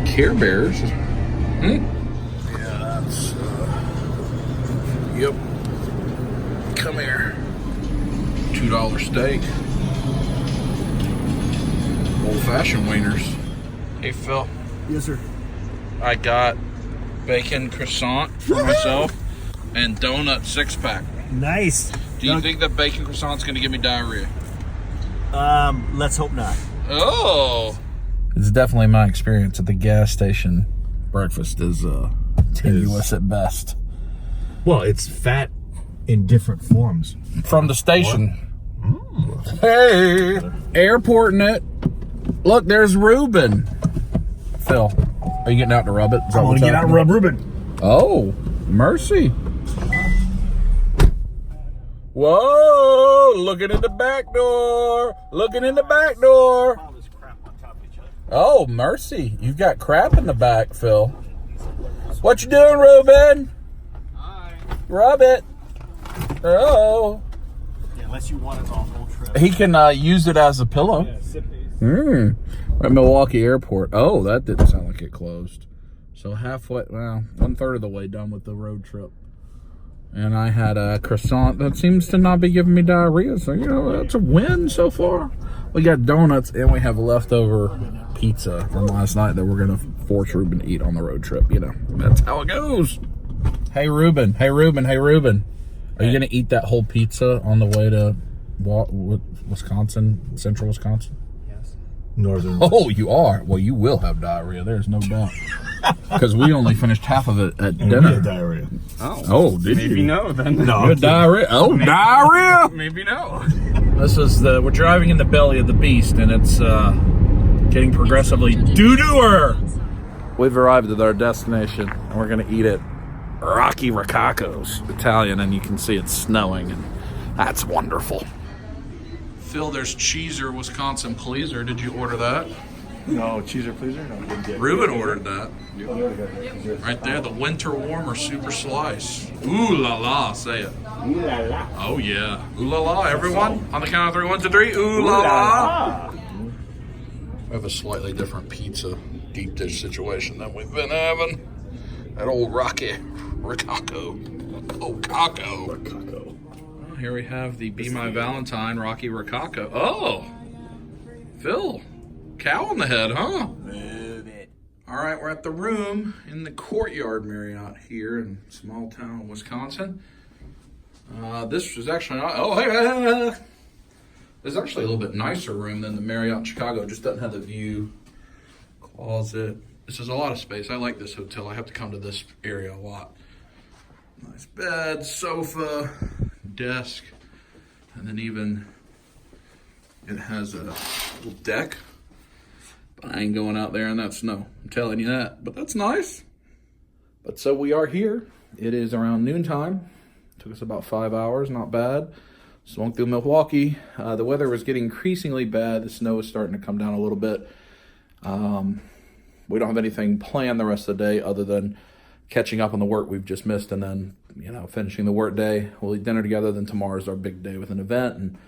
Care Bears. Yeah, that's, yep. Come here. $2 steak. Old-fashioned wieners. Hey, Phil. Yes, sir. I got bacon croissant for myself and donut 6-pack. Nice. Do you think that bacon croissant's going to give me diarrhea? Let's hope not. Oh. It's definitely my experience at the gas station. Breakfast is tenuous at best. Well, it's fat in different forms. From the station. Hey, airporting it. Look, there's Ruben. Phil, are you getting out to rub it? I want to get out and rub Ruben. Oh, mercy. Whoa, looking in the back door. Looking in the back door. Oh, mercy. You've got crap in the back, Phil. What you doing, Ruben? Hi. Rub it. Oh. Yeah, unless you want it on whole trip. He can use it as a pillow. Yeah, sip these. We're at Milwaukee Airport. Oh, that didn't sound like it closed. So halfway, well, 1/3 of the way done with the road trip. And I had a croissant that seems to not be giving me diarrhea. So, you know, that's a win so far. We got donuts and we have leftover pizza from last night that we're going to force Ruben to eat on the road trip. You know, that's how it goes. Hey, Ruben. Are you going to eat that whole pizza on the way to Wisconsin, central Wisconsin? Yes. Northern. Oh, you are? Well, you will have diarrhea. There's no doubt. Because we only finished half of it at dinner. We had diarrhea. Oh, did Maybe you? no, then. No. You had diarrhea? Oh, diarrhea! Maybe no. We're driving in the belly of the beast, and it's getting progressively doo-dooer. We've arrived at our destination, and we're going to eat at Rocky Rococo's Italian, and you can see it's snowing, and that's wonderful. Phil, there's Cheeser Wisconsin Pleaser. Did you order that? No, cheeser pleaser? No, didn't get Ruben ordered that. Right there, the winter warmer super slice. Ooh la la, say it. Ooh la la. Oh yeah. Ooh la la, everyone. On the count of 3, 1, 2, 3. Ooh la la. I have a slightly different pizza deep dish situation than we've been having at old Rocky Rococo. Well, here we have the Be My Valentine Rocky Rococo. Oh, Phil, cow on the head, huh? Move it. All right, we're at the room in the Courtyard Marriott here in small town Wisconsin. This was actually not, this is actually a little bit nicer room than the Marriott in Chicago. It just doesn't have the view. Closet. This is a lot of space. I like this hotel. I have to come to this area a lot. Nice bed, sofa, desk, and then even it has a little deck. But I ain't going out there in that snow. I'm telling you that. But that's nice. But so we are here. It is around noontime. Took us about 5 hours. Not bad. Swung through Milwaukee. The weather was getting increasingly bad. The snow is starting to come down a little bit. We don't have anything planned the rest of the day other than catching up on the work we've just missed and then, finishing the work day. We'll eat dinner together. Then tomorrow's our big day with an event and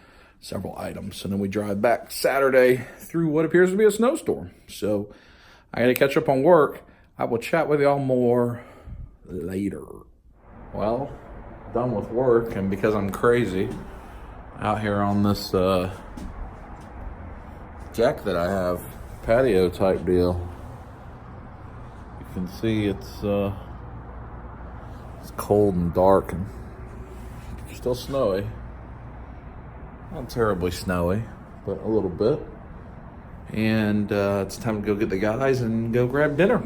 several items. And then we drive back Saturday through what appears to be a snowstorm. So I got to catch up on work. I will chat with y'all more later. Well, done with work, and because I'm crazy, out here on this deck that I have, patio type deal. You can see it's cold and dark and still snowy. Not terribly snowy, but a little bit. And it's time to go get the guys and go grab dinner.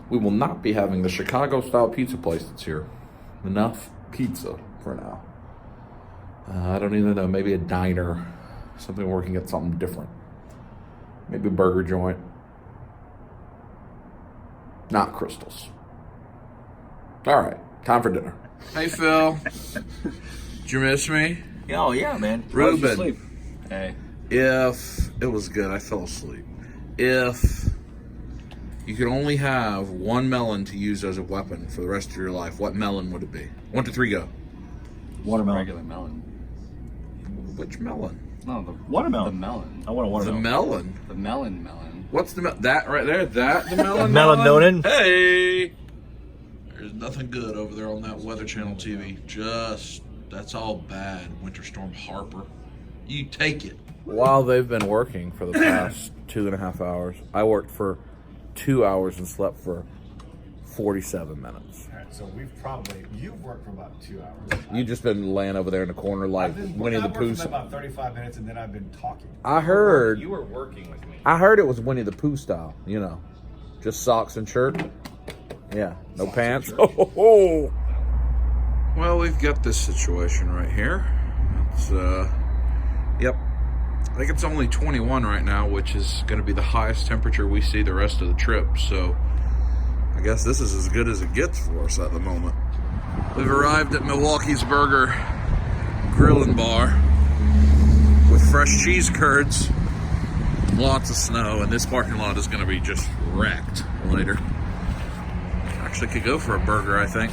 We will not be having the Chicago style pizza place that's here. Enough pizza for now. I don't even know, maybe a diner, something where we can get something different. Maybe a burger joint. Not Crystals. All right, time for dinner. Hey, Phil. Did you miss me? Oh, yeah, man. Ruben. How'd you sleep? Hey. If it was good, I fell asleep. If you could only have one melon to use as a weapon for the rest of your life, what melon would it be? 1, 2, 3, go. Watermelon. Regular melon. Which melon? No, the Watermelon. The melon. I want a watermelon. The melon. The melon. What's the that right there? That the melon? Melanonin? Hey! There's nothing good over there on that Weather Channel TV. That's all bad. Winter Storm Harper. You take it. While they've been working for the past 2.5 hours, I worked for 2 hours and slept for 47 minutes. All right, so you've worked for about 2 hours. You just been laying over there in the corner like Winnie the Pooh. I've worked for about 35 minutes and then I've been talking. I heard. You were working with me. I heard it was Winnie the Pooh style, just socks and shirt. Yeah, no socks pants. Oh. Well, we've got this situation right here. It's yep. I think it's only 21 right now, which is going to be the highest temperature we see the rest of the trip. So I guess this is as good as it gets for us at the moment. We've arrived at Milwaukee's Burger Grill and Bar with fresh cheese curds, lots of snow, and this parking lot is going to be just wrecked later. Actually could go for a burger, I think.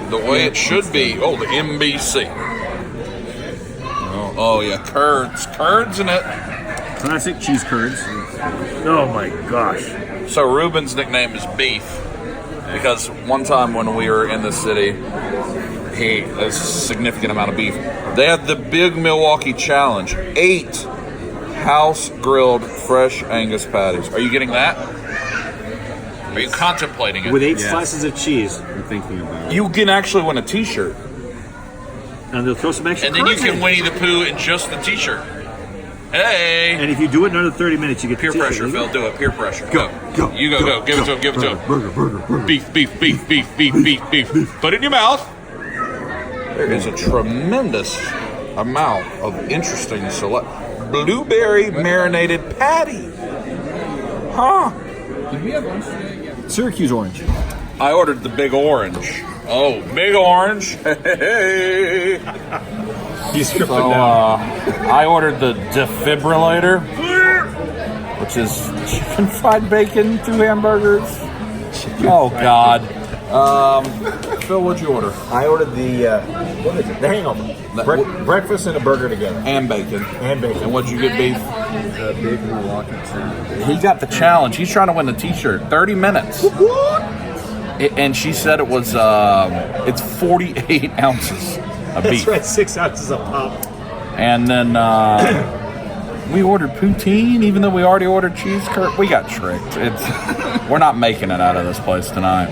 The way it should be. Oh, the MBC. Oh yeah, curds in it. Classic cheese curds. Oh my gosh. So Ruben's nickname is Beef because one time when we were in the city, he ate a significant amount of beef. They had the Big Milwaukee Challenge. 8 house grilled fresh Angus patties. Are you getting that? Are you contemplating it? With 8 slices of cheese. even thinking about it. You can actually win a T-shirt, And they'll throw some extra And then you cards can in. Winnie the Pooh in just the T-shirt. Hey. And if you do it in another 30 minutes, you get Peer the t-shirt. pressure, Phil. Do it. Peer pressure. Go. You go. Give it to him. Give it to him. Burger. Beef. Put it in your mouth. there is a tremendous amount of interesting select. Blueberry marinated patty. Huh? Did we have lunch today? Yeah. Syracuse orange. I ordered the big orange. Oh, big orange. Hey. You stripped So, I ordered the defibrillator, which is chicken fried bacon, 2 hamburgers. Oh, God. Phil, what'd you order? I ordered the, what is it? The hangover. Breakfast and a burger together. And bacon. And what'd you get, Beef? Big Milwaukee too. He got the challenge. He's trying to win the T-shirt. 30 minutes. And she said it was, it's 48 ounces of beef. That's right, 6 ounces of pop. And then we ordered poutine, even though we already ordered cheese curd. We got tricked. We're not making it out of this place tonight.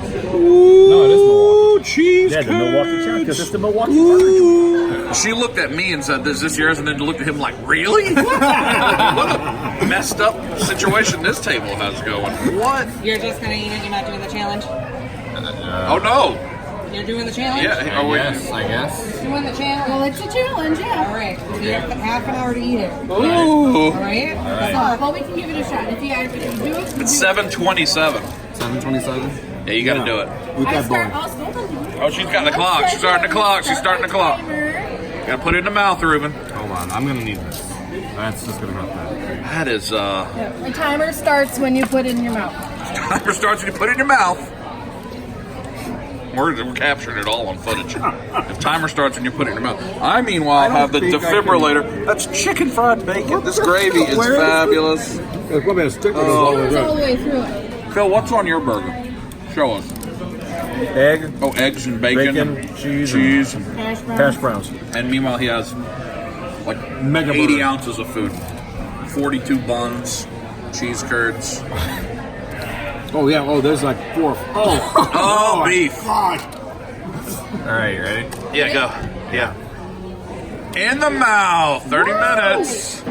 No, it is Milwaukee. Cheese Yeah, the Milwaukee challenge, because it's the Milwaukee burger. She looked at me and said, "Is this yours?" And then looked at him like, "Really?" What a messed up situation this table has going. What? You're just gonna eat it, you're not doing the challenge? Oh no! You're doing the challenge? Yeah. Are we? I guess. Doing the challenge? Well, it's a challenge, yeah. Alright, so you have half an hour to eat it. Ooh. Alright? Well, we can give it a shot. If you do it, It's 7:27. 7:27. Yeah, you got to do it. I start. I'll still do it. Oh, she's got the clock. She's starting the clock. She's starting the clock. Got to put it in the mouth, Ruben. Hold on, I'm gonna need this. That's just gonna help that. That is The timer starts when you put it in your mouth. timer starts when you put it in your mouth. We're capturing it all on footage. If timer starts when you put it in your mouth. I meanwhile have the defibrillator. That's chicken fried bacon. This gravy is fabulous. There's probably a sticker All the way through it. Phil, what's on your burger? Show us. Egg, Oh, eggs and bacon. bacon, cheese, Cheese. Hash browns. hash browns. And meanwhile, he has like Mega 80 burger. ounces of food. 42 buns, cheese curds. Oh, yeah. Oh, there's like 4. Oh, Oh, beef. God. All right, you ready? Yeah, go. Yeah. In the mouth. 30 minutes.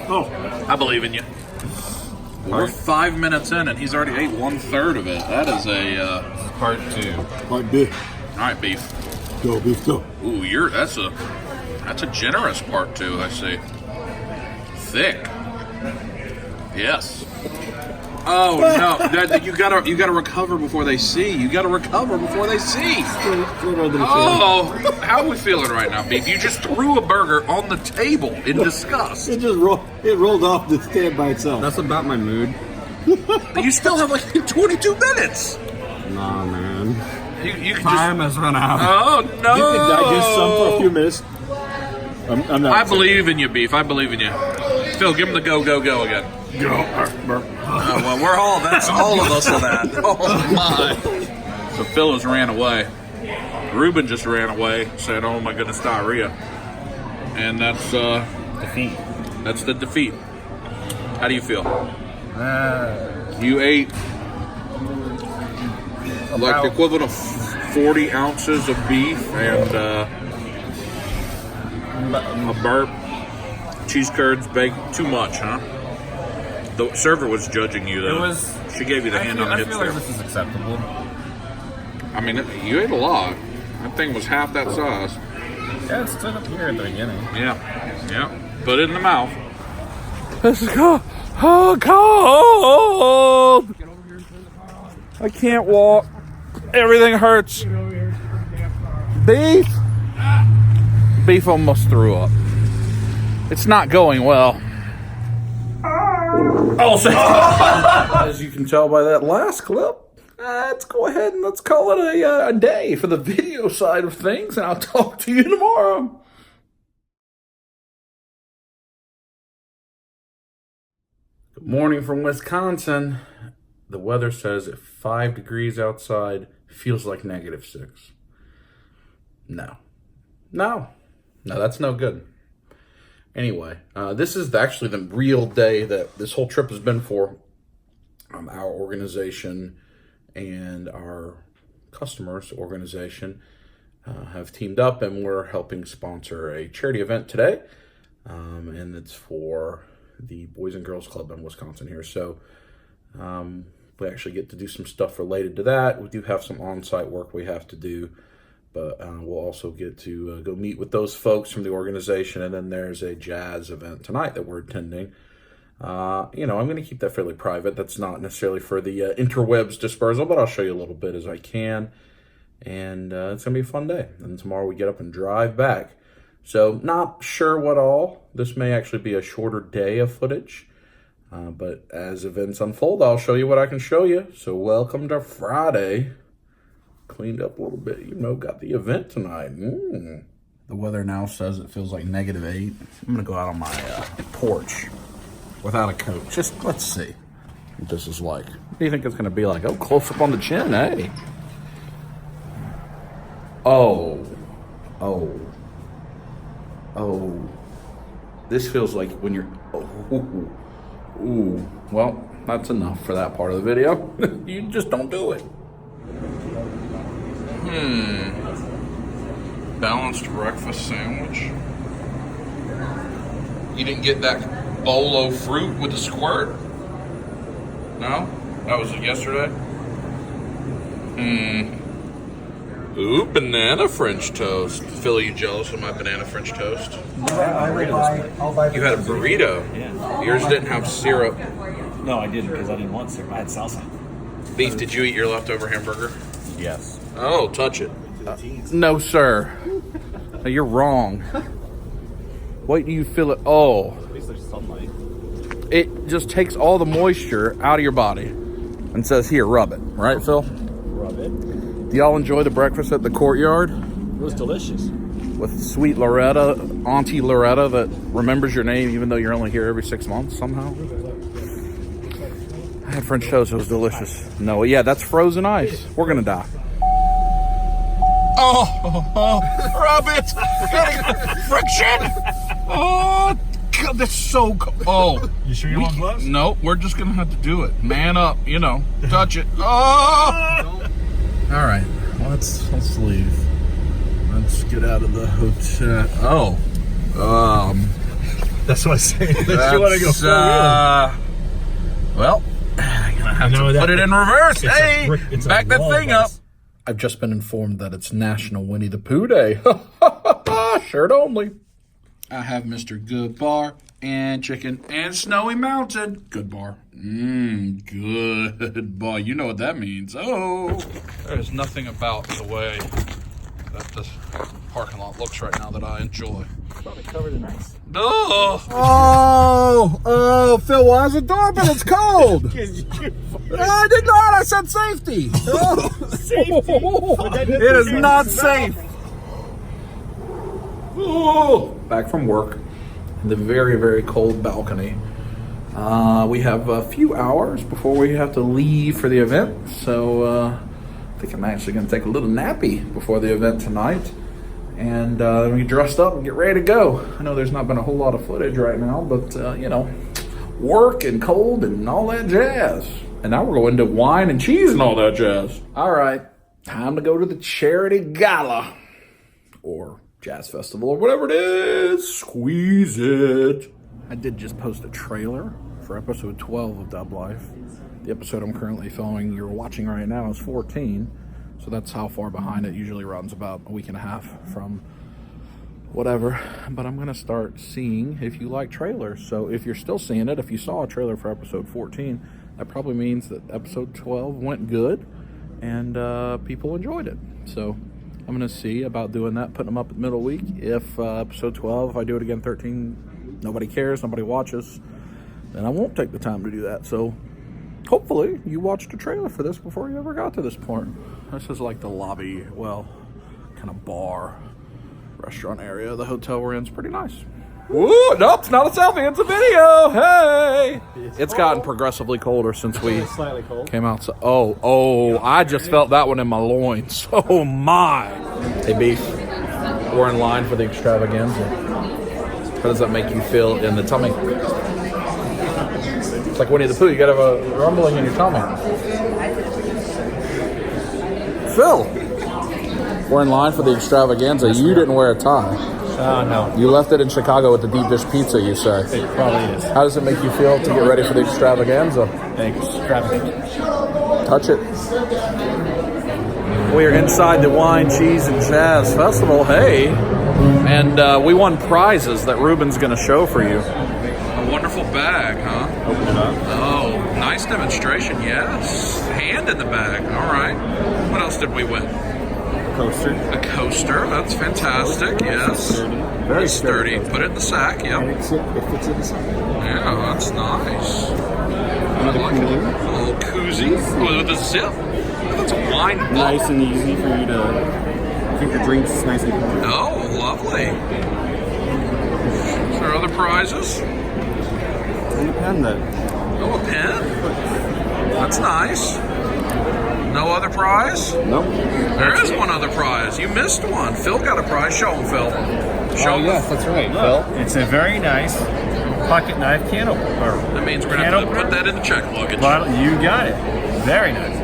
Oh, I believe in you. We're 5 minutes in, and he's already ate 1/3 of it. That is a. Part 2. my beef. All right, beef. Go, beef, go. Ooh, that's a generous part too. I see. Thick. Yes. Oh no! You gotta recover before they see. You gotta recover before they see. Oh, how are we feeling right now, beef? You just threw a burger on the table in disgust. It rolled off the stand by itself. That's about my mood. You still have like 22 minutes. Nah, man. You can Time has run out. Oh no! You can digest some for a few minutes. I'm not. I believe in you, beef. I believe in you. Phil, give him the go again. Go. Well, we're all. That's all of us are that. Oh my! So Phil has ran away. Ruben just ran away, said, "Oh my goodness, diarrhea," and that's Defeat. That's the defeat. How do you feel? You ate like the equivalent of 40 ounces of beef and a burp, cheese curds, bacon. Too much, huh? The server was judging you, though. It was. She gave you the hand on the I hips feel there. like this is acceptable. I mean, you ate a lot. That thing was half that size. Yeah, it stood up here at the beginning. Yeah. Put it in the mouth. This is cold. Oh, cold. I can't walk. Everything hurts. Beef. Beef almost threw up. It's not going well. Also, as you can tell by that last clip, let's go ahead and let's call it a day for the video side of things, and I'll talk to you tomorrow. Good morning from Wisconsin. The weather says 5 degrees outside, feels like -6. No, that's no good. Anyway, this is actually the real day that this whole trip has been for our organization and our customers organization have teamed up, and we're helping sponsor a charity event today. And it's for the Boys and Girls Club in Wisconsin here. So we actually get to do some stuff related to that. We do have some on-site work we have to do, but we'll also get to go meet with those folks from the organization. And then there's a jazz event tonight that we're attending. I'm going to keep that fairly private. That's not necessarily for the interwebs dispersal, but I'll show you a little bit as I can. And it's going to be a fun day. And tomorrow we get up and drive back. So not sure what all. This may actually be a shorter day of footage. But as events unfold, I'll show you what I can show you. So welcome to Friday. Cleaned up a little bit, got the event tonight. The weather now says it feels like -8. I'm going to go out on my porch without a coat. Just let's see what this is like. What do you think it's going to be like? Oh, close up on the chin, hey. Oh. This feels like when you're... Ooh. Well, that's enough for that part of the video. You just don't do it. Balanced breakfast sandwich. You didn't get that bolo fruit with the squirt? No? That was it yesterday? Ooh, banana French toast. Phil, are you jealous of my banana French toast? I'll buy You had a burrito. Yeah. Yours didn't have syrup. No, I didn't because I didn't want syrup. I had salsa. Beef, did you eat your leftover hamburger? Yes. Oh, touch it. No, sir. No, you're wrong. Wait till you feel it. Oh. At least there's sunlight. It just takes all the moisture out of your body and says, here, rub it. Right, Phil? Rub it. Do y'all enjoy the breakfast at the courtyard? It was delicious. With sweet Loretta, Auntie Loretta, that remembers your name even though you're only here every 6 months somehow? I had French toast. It was delicious. No, yeah, that's frozen ice. We're going to die. Oh, rub it. Friction. Oh, God, that's so cold. Oh. You sure you want gloves? No, we're just going to have to do it. Man up, touch it. Oh. All right, let's leave. Let's get out of the hotel. That's what I say. You want to go well, I'm gonna have to put it in reverse. Hey, back that thing up. I've just been informed that it's National Winnie the Pooh Day. Shirt only. I have Mr. Good Bar and chicken and Snowy Mountain. Good Bar. Good bar. You know what that means. Oh. There's nothing about the way that this parking lot looks right now that I enjoy. Probably covered in ice. Oh, Phil, why is it dark and it's cold? No, I did not. I said safety. Safety. It is not safe. Back from work in the very, very cold balcony. We have a few hours before we have to leave for the event, so I think I'm actually going to take a little nappy before the event tonight, and we get dressed up and get ready to go. I know there's not been a whole lot of footage right now, but work and cold and all that jazz. And now we're going to wine and cheese and all that jazz. All right, time to go to the charity gala, or jazz festival, or whatever it is. Squeeze it. I did just post a trailer for episode 12 of Dub Life. The episode I'm currently filming, you're watching right now, is 14. So that's how far behind it. Usually runs about a week and a half from whatever. But I'm going to start seeing if you like trailers. So if you're still seeing it, if you saw a trailer for episode 14, that probably means that episode 12 went good and people enjoyed it. So I'm going to see about doing that, putting them up at the middle of the week. If episode 12, if I do it again 13, nobody cares, nobody watches, then I won't take the time to do that. So hopefully you watched a trailer for this before you ever got to this point. This is like the lobby, well, kind of bar, restaurant area. The hotel we're in is pretty nice. Woo, nope, it's not a selfie, it's a video. Hey, it's gotten progressively colder since we Slightly cold. came out. So, I just felt that one in my loins. Oh my. Hey, Beef, we're in line for the extravaganza. How does that make you feel in the tummy? It's like Winnie the Pooh, you gotta have a rumbling in your tummy. Phil, we're in line for the extravaganza. You didn't wear a tie. Oh, no. You left it in Chicago with the deep dish pizza, you say. It probably is. How does it make you feel to get ready for the extravaganza? Extravagant. Touch it. We are inside the Wine, Cheese, and Jazz Festival. Hey, and we won prizes that Ruben's going to show for you. A wonderful bag, huh? Open it up. Oh, nice demonstration, yes. Hand in the bag, all right. What else did we win? Coaster. A coaster, that's fantastic, yes. Very sturdy. Put it in the sack, yep. It fits in the sack. Yeah, that's nice. I like it. A little koozie with a zip. That's a wine bottle. Nice and easy for you to keep your drinks nice and cool. Oh, lovely. Is there other prizes? And the pen that. Oh, a pen? That's nice. No other prize? Nope. There is one other prize. You missed one. Phil got a prize. Show him, Phil. Show him. Yes, that's right, Phil. It's a very nice pocket knife can opener. That means we're going to have to put that in the check luggage. Bottle, you got it. Very nice.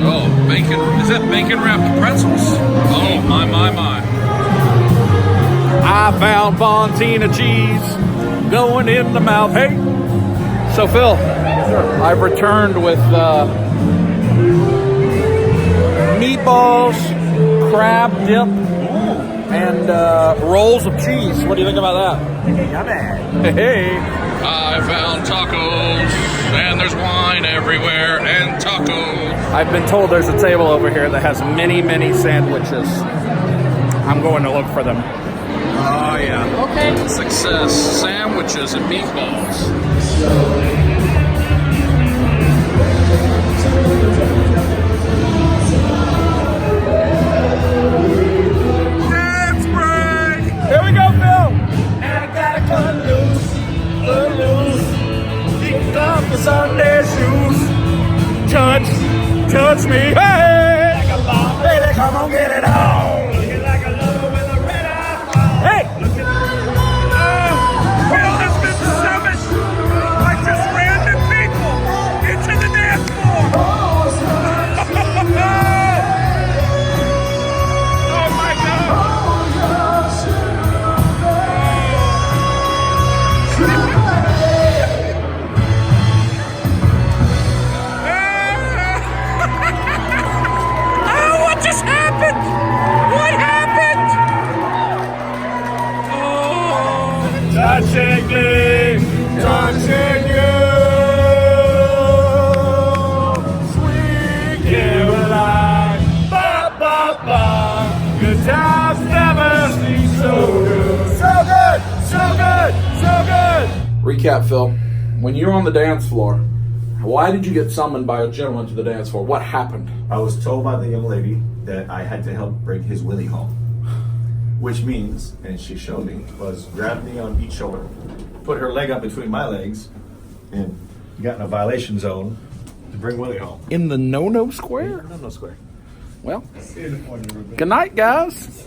Oh, bacon. Is that bacon wrapped pretzels? Oh, my. I found Fontina cheese going in the mouth. Hey. So, Phil, I've returned with meatballs, crab dip, and rolls of cheese. What do you think about that? Yummy. Hey. I found tacos, and there's wine everywhere, and tacos. I've been told there's a table over here that has many, many sandwiches. I'm going to look for them. Oh, yeah. Okay. Success. Sandwiches and meatballs. Dance break! Here we go, Phil! And I gotta cut loose. Kick off the Sunday shoes. Touch me, hey! Like a bomb, baby, come on, get it on. Looking like a lover with a red eye. Hey! Phil has been summoned by just random people into the dance floor. Oh my God! What just happened? What happened? Oh, touching me, touching you, sweet Caroline, ba ba ba. Good times never seem so good, so good, so good, so good. Recap, Phil. When you were on the dance floor, why did you get summoned by a gentleman to the dance floor? What happened? I was told by the young lady that I had to help bring his willy home. Which means, and she showed me, was grab me on each shoulder, put her leg up between my legs, and got in a violation zone to bring Willie home. In the no-no square? No square. Well, good night, guys.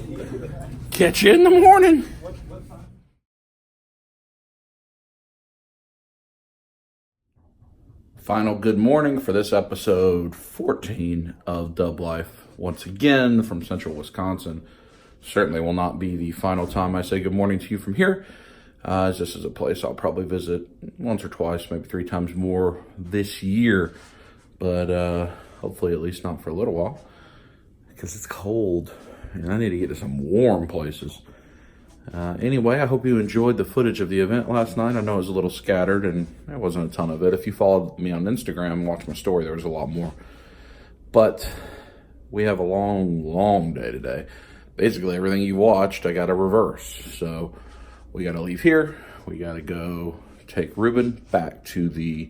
Catch you in the morning. Final good morning for this episode 14 of Dub Life. Once again, from Central Wisconsin. Certainly will not be the final time I say good morning to you from here, as this is a place I'll probably visit once or twice, maybe 3 times more this year. But hopefully at least not for a little while, because it's cold and I need to get to some warm places. Anyway, I hope you enjoyed the footage of the event last night. I know it was a little scattered and there wasn't a ton of it. If you followed me on Instagram and watched my story, there was a lot more. But we have a long day today. Basically, everything you watched, I got to reverse. So we got to leave here. We got to go take Ruben back to the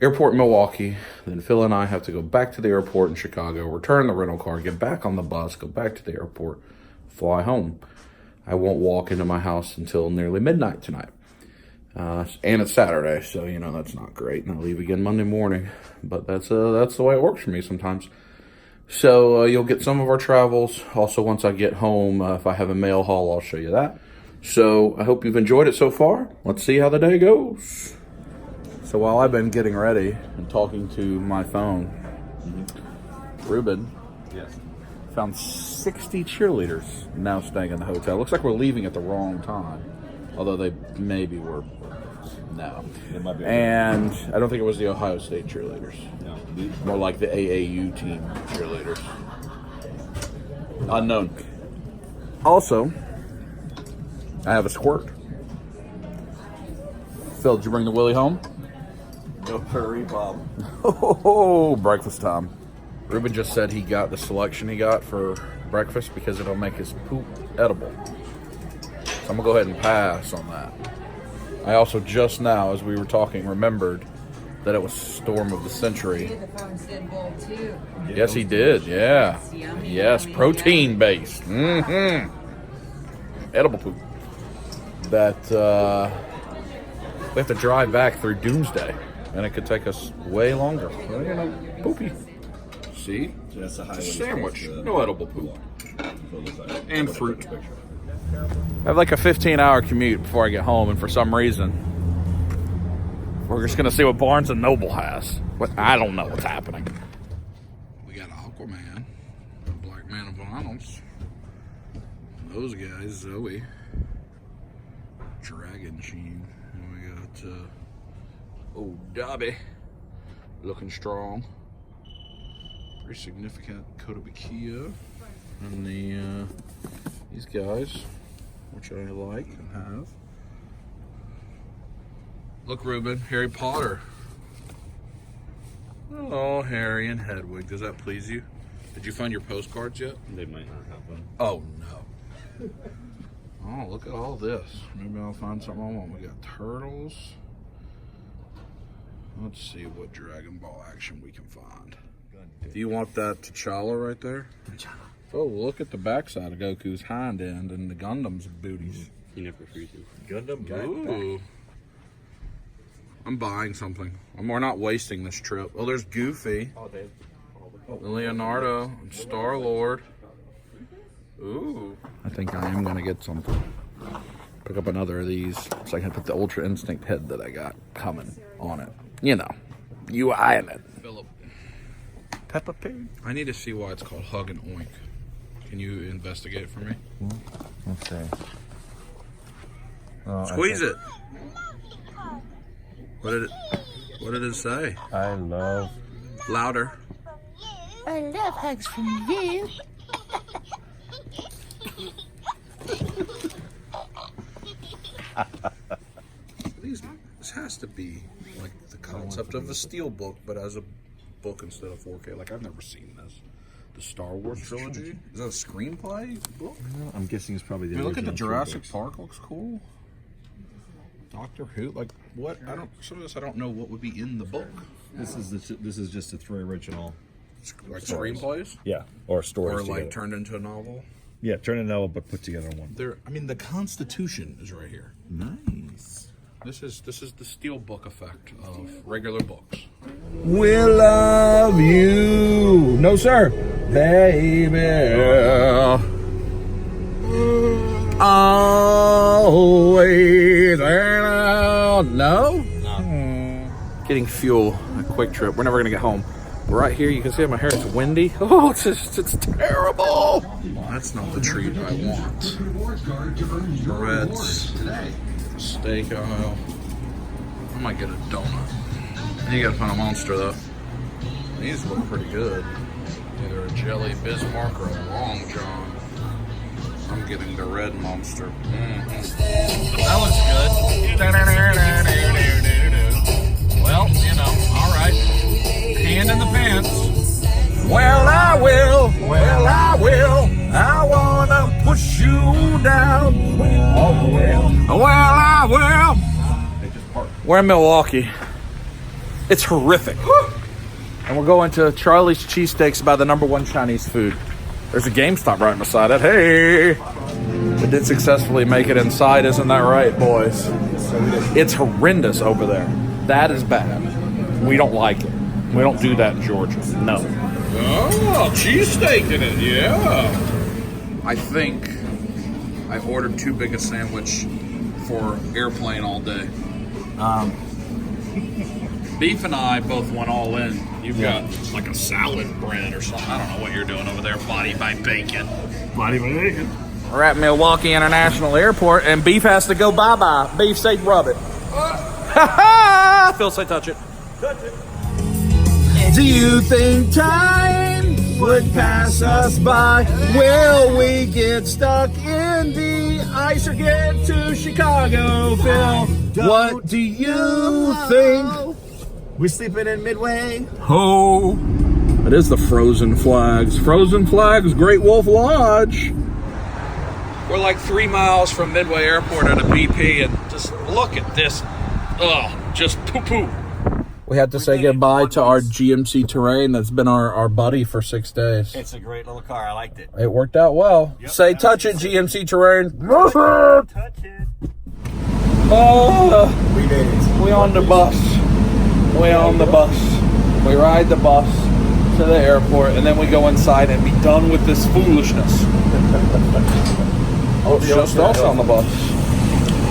airport in Milwaukee. Then Phil and I have to go back to the airport in Chicago, return the rental car, get back on the bus, go back to the airport, fly home. I won't walk into my house until nearly midnight tonight. And it's Saturday, so, you know, that's not great. And I'll leave again Monday morning. But that's the way it works for me sometimes. So you'll get some of our travels. Also, once I get home, if I have a mail haul, I'll show you that. So I hope you've enjoyed it so far. Let's see how the day goes. So while I've been getting ready and talking to my phone, Ruben Yes. Found 60 cheerleaders now staying in the hotel. Looks like we're leaving at the wrong time. Although they maybe were. No. It might be. And I don't think it was the Ohio State cheerleaders. No. More like the AAU team cheerleaders. Unknown. Also, I have a squirt. Phil, did you bring the Willie home? No hurry, Bob. Oh, breakfast time. Ruben just said he got the selection he got for breakfast because it'll make his poop edible. So I'm going to go ahead and pass on that. I also just now, as we were talking, remembered that it was Storm of the Century. Yes, he did. Yeah. Yes, protein based. Mm-hmm. Edible poop. That we have to drive back through Doomsday, and it could take us way longer. Well, you know, poopy. See? That's a highway. Sandwich. No edible poop. And fruit. Picture. I have like a 15-hour commute before I get home, and for some reason, we're just going to see what Barnes & Noble has. I don't know what's happening. We got Aquaman, the Black Man of Vinyls. Those guys, Zoe. Dragon Sheen. And we got old Dobby, looking strong. Pretty significant Kotobukiya. And these guys, which I like and have. Look, Ruben, Harry Potter. Oh, Harry and Hedwig. Does that please you? Did you find your postcards yet? They might not have them. Oh, no. Oh, look at all this. Maybe I'll find something I want. We got turtles. Let's see what Dragon Ball action we can find. Do you want that T'Challa right there? Oh, look at the backside of Goku's hind end and the Gundam's booties. He never freezes. Gundam guy. Ooh. I'm buying something. We're not wasting this trip. Oh, there's Goofy. Leonardo and Star-Lord. Ooh. I think I am going to get something. Pick up another of these so I can put the Ultra Instinct head that I got coming on it. You know, UI in it. Philip. Peppa Pig. I need to see why it's called Hug and Oink. Can you investigate it for me? Let's see. Squeeze it. What did it say? I love. Louder. I love hugs from you. This has to be like the concept of the Steel Book, but as a book instead of 4K. Like, I've never seen this. The Star Wars trilogy? Is that a screenplay book? I'm guessing it's probably the. Look at the original Jurassic books. Park. Looks cool. Doctor Who. Like, what? Some of this I don't know what would be in the book. This is just the three original. Like Stories. screenplays, Yeah, or stories. or like together. turned into a novel. Yeah, turn it novel, but put together in one. The Constitution is right here. Nice. This is the Steel Book effect of regular books. We'll love you. No, sir. Baby. Always. No? Getting fuel at Quick Trip. We're never gonna get home. Right here, you can see my hair. It's windy. Oh, it's terrible. That's not the treat I want. Breads, steak aisle. I might get a donut. You gotta find a Monster though. These look pretty good. Either a jelly Bismarck or a Long John. I'm getting the red Monster. That looks good. Well, you know, all right. Hand in the pants. Well, I will. Well, I will. I wanna push you down. Oh, well. Well, I will. We're in Milwaukee. It's horrific. And we're going to Charlie's Cheesesteaks by the #1 Chinese food. There's a GameStop right beside it. Hey! We did successfully make it inside, isn't that right, boys? It's horrendous over there. That is bad. We don't like it. We don't do that in Georgia. No. Oh, cheesesteak in it, yeah. I think I ordered too big a sandwich for airplane all day. Beef and I both went all in. You've got like a salad bread or something. I don't know what you're doing over there. Body by bacon. Body by bacon. We're at Milwaukee International Airport, and Beef has to go bye-bye. Beef, say rub it. Phil, say touch it. Touch it. Do you think time would pass us by? Will we get stuck in the ice or get to Chicago, Phil? What do you think? We're sleeping in Midway. Ho! It is the Frozen Flags. Frozen Flags, Great Wolf Lodge. We're like 3 miles from Midway Airport at a BP, and just look at this. Ugh, just poo-poo. We had to say goodbye to our GMC Terrain that's been our buddy for 6 days. It's a great little car. I liked it. It worked out well. Yep. Say touch it, GMC Terrain. Touch it. Oh, We made it. we on the bus. We on the bus. We ride the bus to the airport, and then we go inside and be done with this foolishness. Oh, it's just us on the bus.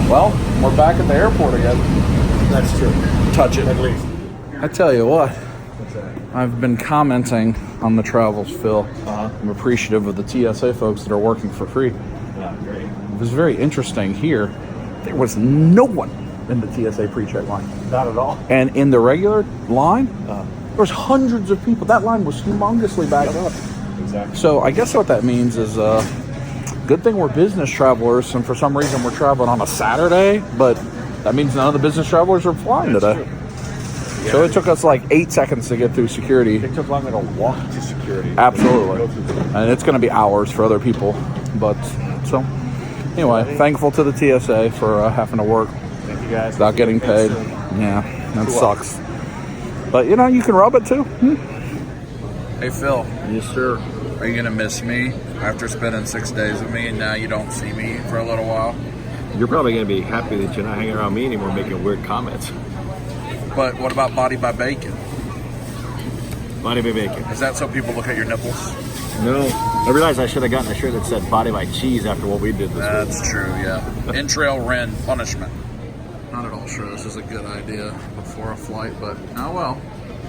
Well, we're back at the airport again. That's true. Touch it. At least. I tell you what, I've been commenting on the travels, Phil. I'm appreciative of the TSA folks that are working for free. Great. It was very interesting here. There was no one in the TSA pre-check line. Not at all. And in the regular line, there was hundreds of people. That line was humongously backed up. Exactly. So I guess what that means is good thing we're business travelers, and for some reason we're traveling on a Saturday, but that means none of the business travelers are flying today. True. So it took us like 8 seconds to get through security. It took longer to walk to security. Absolutely. And it's going to be hours for other people. But so, anyway, thankful to the TSA for having to work Thank you guys. without getting paid. Yeah, that sucks. But you know, you can rub it too. Hey, Phil. Yes, sir. Are you going to miss me after spending 6 days with me and now you don't see me for a little while? You're probably going to be happy that you're not hanging around me anymore making weird comments. But what about Body by Bacon? Body by bacon. Is that so people look at your nipples? No. I realized I should have gotten a shirt that said body by cheese after what we did this week. That's true, yeah. Entrail Ren punishment. Not at all sure this is a good idea before a flight, but oh well.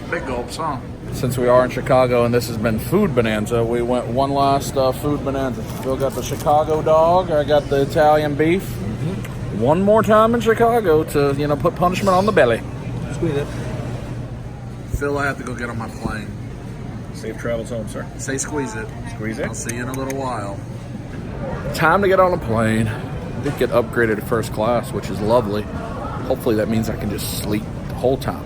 Big gulps, huh? Since we are in Chicago and this has been Food Bonanza, we went one last Food Bonanza. Phil got the Chicago dog, I got the Italian beef. One more time in Chicago to, put punishment on the belly. Squeeze it. Phil, I have to go get on my plane. Safe travels home, sir. Say squeeze it. Squeeze I'll it. see you in a little while. Time to get on a plane. Did get upgraded to first class, which is lovely. Hopefully that means I can just sleep the whole time,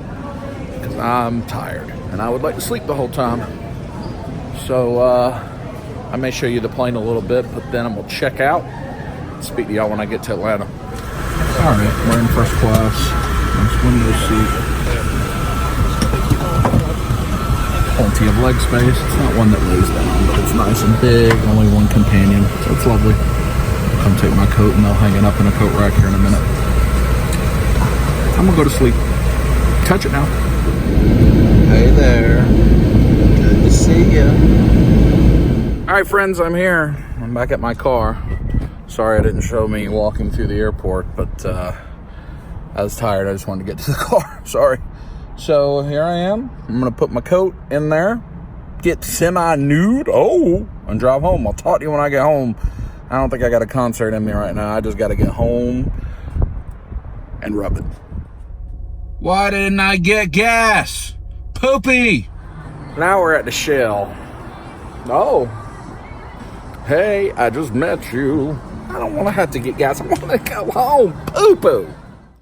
because I'm tired and I would like to sleep the whole time. So I may show you the plane a little bit, but then I'm gonna check out. Speak to y'all when I get to Atlanta. All right, we're in first class. Nice window seat. Plenty of leg space. It's not one that lays down, but it's nice and big. Only one companion, so it's lovely. Come take my coat and I'll hang it up in a coat rack here in a minute. I'm gonna go to sleep. Touch it now. Hey there. Good to see you. All right, friends, I'm here. I'm back at my car. Sorry I didn't show me walking through the airport, but I was tired. I just wanted to get to the car. Sorry. So here I am. I'm going to put my coat in there, get semi-nude, and drive home. I'll talk to you when I get home. I don't think I got a concert in me right now. I just got to get home and rub it. Why didn't I get gas? Poopy! Now we're at the Shell. Oh. Hey, I just met you. I don't want to have to get gas. I want to go home. Poo-poo.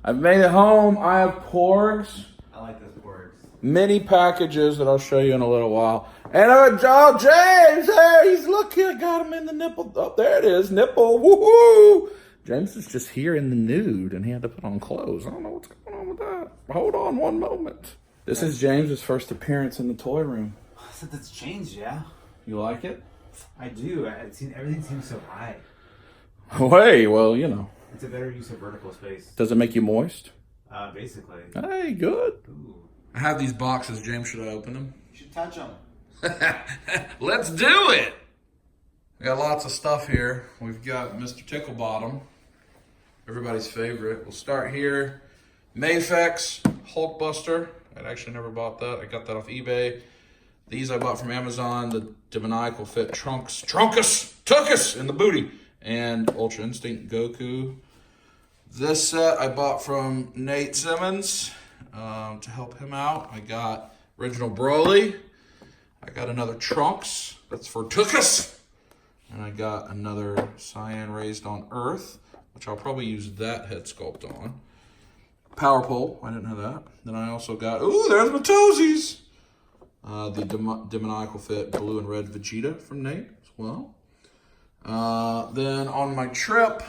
I've made it home. I have porgs. I like those porgs. Many packages that I'll show you in a little while. And James, hey, look here, got him in the nipple. Oh, there it is, nipple. Woohoo! James is just here in the nude, and he had to put on clothes. I don't know what's going on with that. Hold on one moment. This is James's first appearance in the toy room. Since it's changed, yeah. You like it? I do. Everything seems so high. Hey, well, you know. It's a better use of vertical space. Does it make you moist? Basically. Hey, good. Ooh. I have these boxes. James, should I open them? You should touch them. Let's do it. We got lots of stuff here. We've got Mr. Ticklebottom, everybody's favorite. We'll start here. Mafex, Hulkbuster, I'd actually never bought that. I got that off eBay. These I bought from Amazon, the Demoniacal Fit Trunkus in the booty, and Ultra Instinct Goku. This set I bought from Nate Simmons to help him out. I got original Broly. I got another Trunks, that's for Tookus. And I got another Cyan Raised on Earth, which I'll probably use that head sculpt on. Power Pole, I didn't have that. Then I also got, ooh, there's my toesies. The Demoniacal Fit Blue and Red Vegeta from Nate as well. Then on my trip,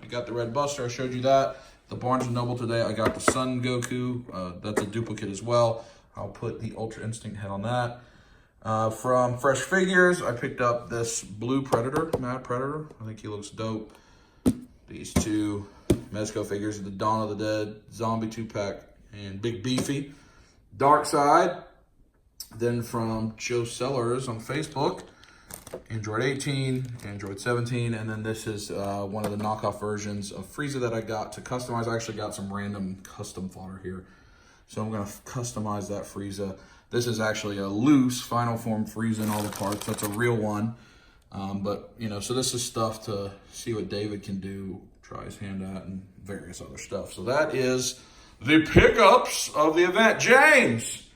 I got the Red Buster, I showed you that. The Barnes & Noble today, I got the Sun Goku. That's a duplicate as well. I'll put the Ultra Instinct head on that. From Fresh Figures, I picked up this Blue Predator, Mad Predator. I think he looks dope. These two Mezco figures, the Dawn of the Dead, Zombie 2-pack, and Big Beefy. Dark Side. Then from Joe Sellers on Facebook, Android 18, Android 17, and then this is one of the knockoff versions of Frieza that I got to customize. I actually got some random custom fodder here. So I'm going to customize that Frieza. This is actually a loose Final Form Frieza in all the parts. That's a real one. But, you know, so this is stuff to see what David can do, try his hand at, and various other stuff. So that is the pickups of the event. James,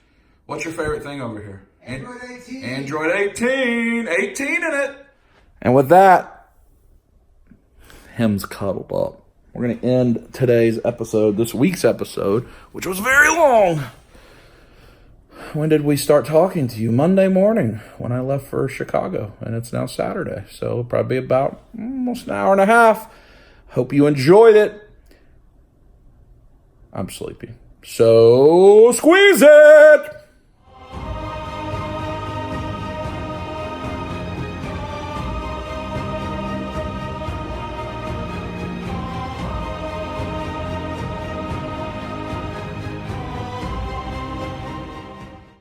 what's your favorite thing over here? Android 18. Android 18. 18 in it. And with that, him's cuddled up. We're going to end today's episode, this week's episode, which was very long. When did we start talking to you? Monday morning when I left for Chicago, and it's now Saturday. So it'll probably be about almost an hour and a half. Hope you enjoyed it. I'm sleepy. So squeeze it!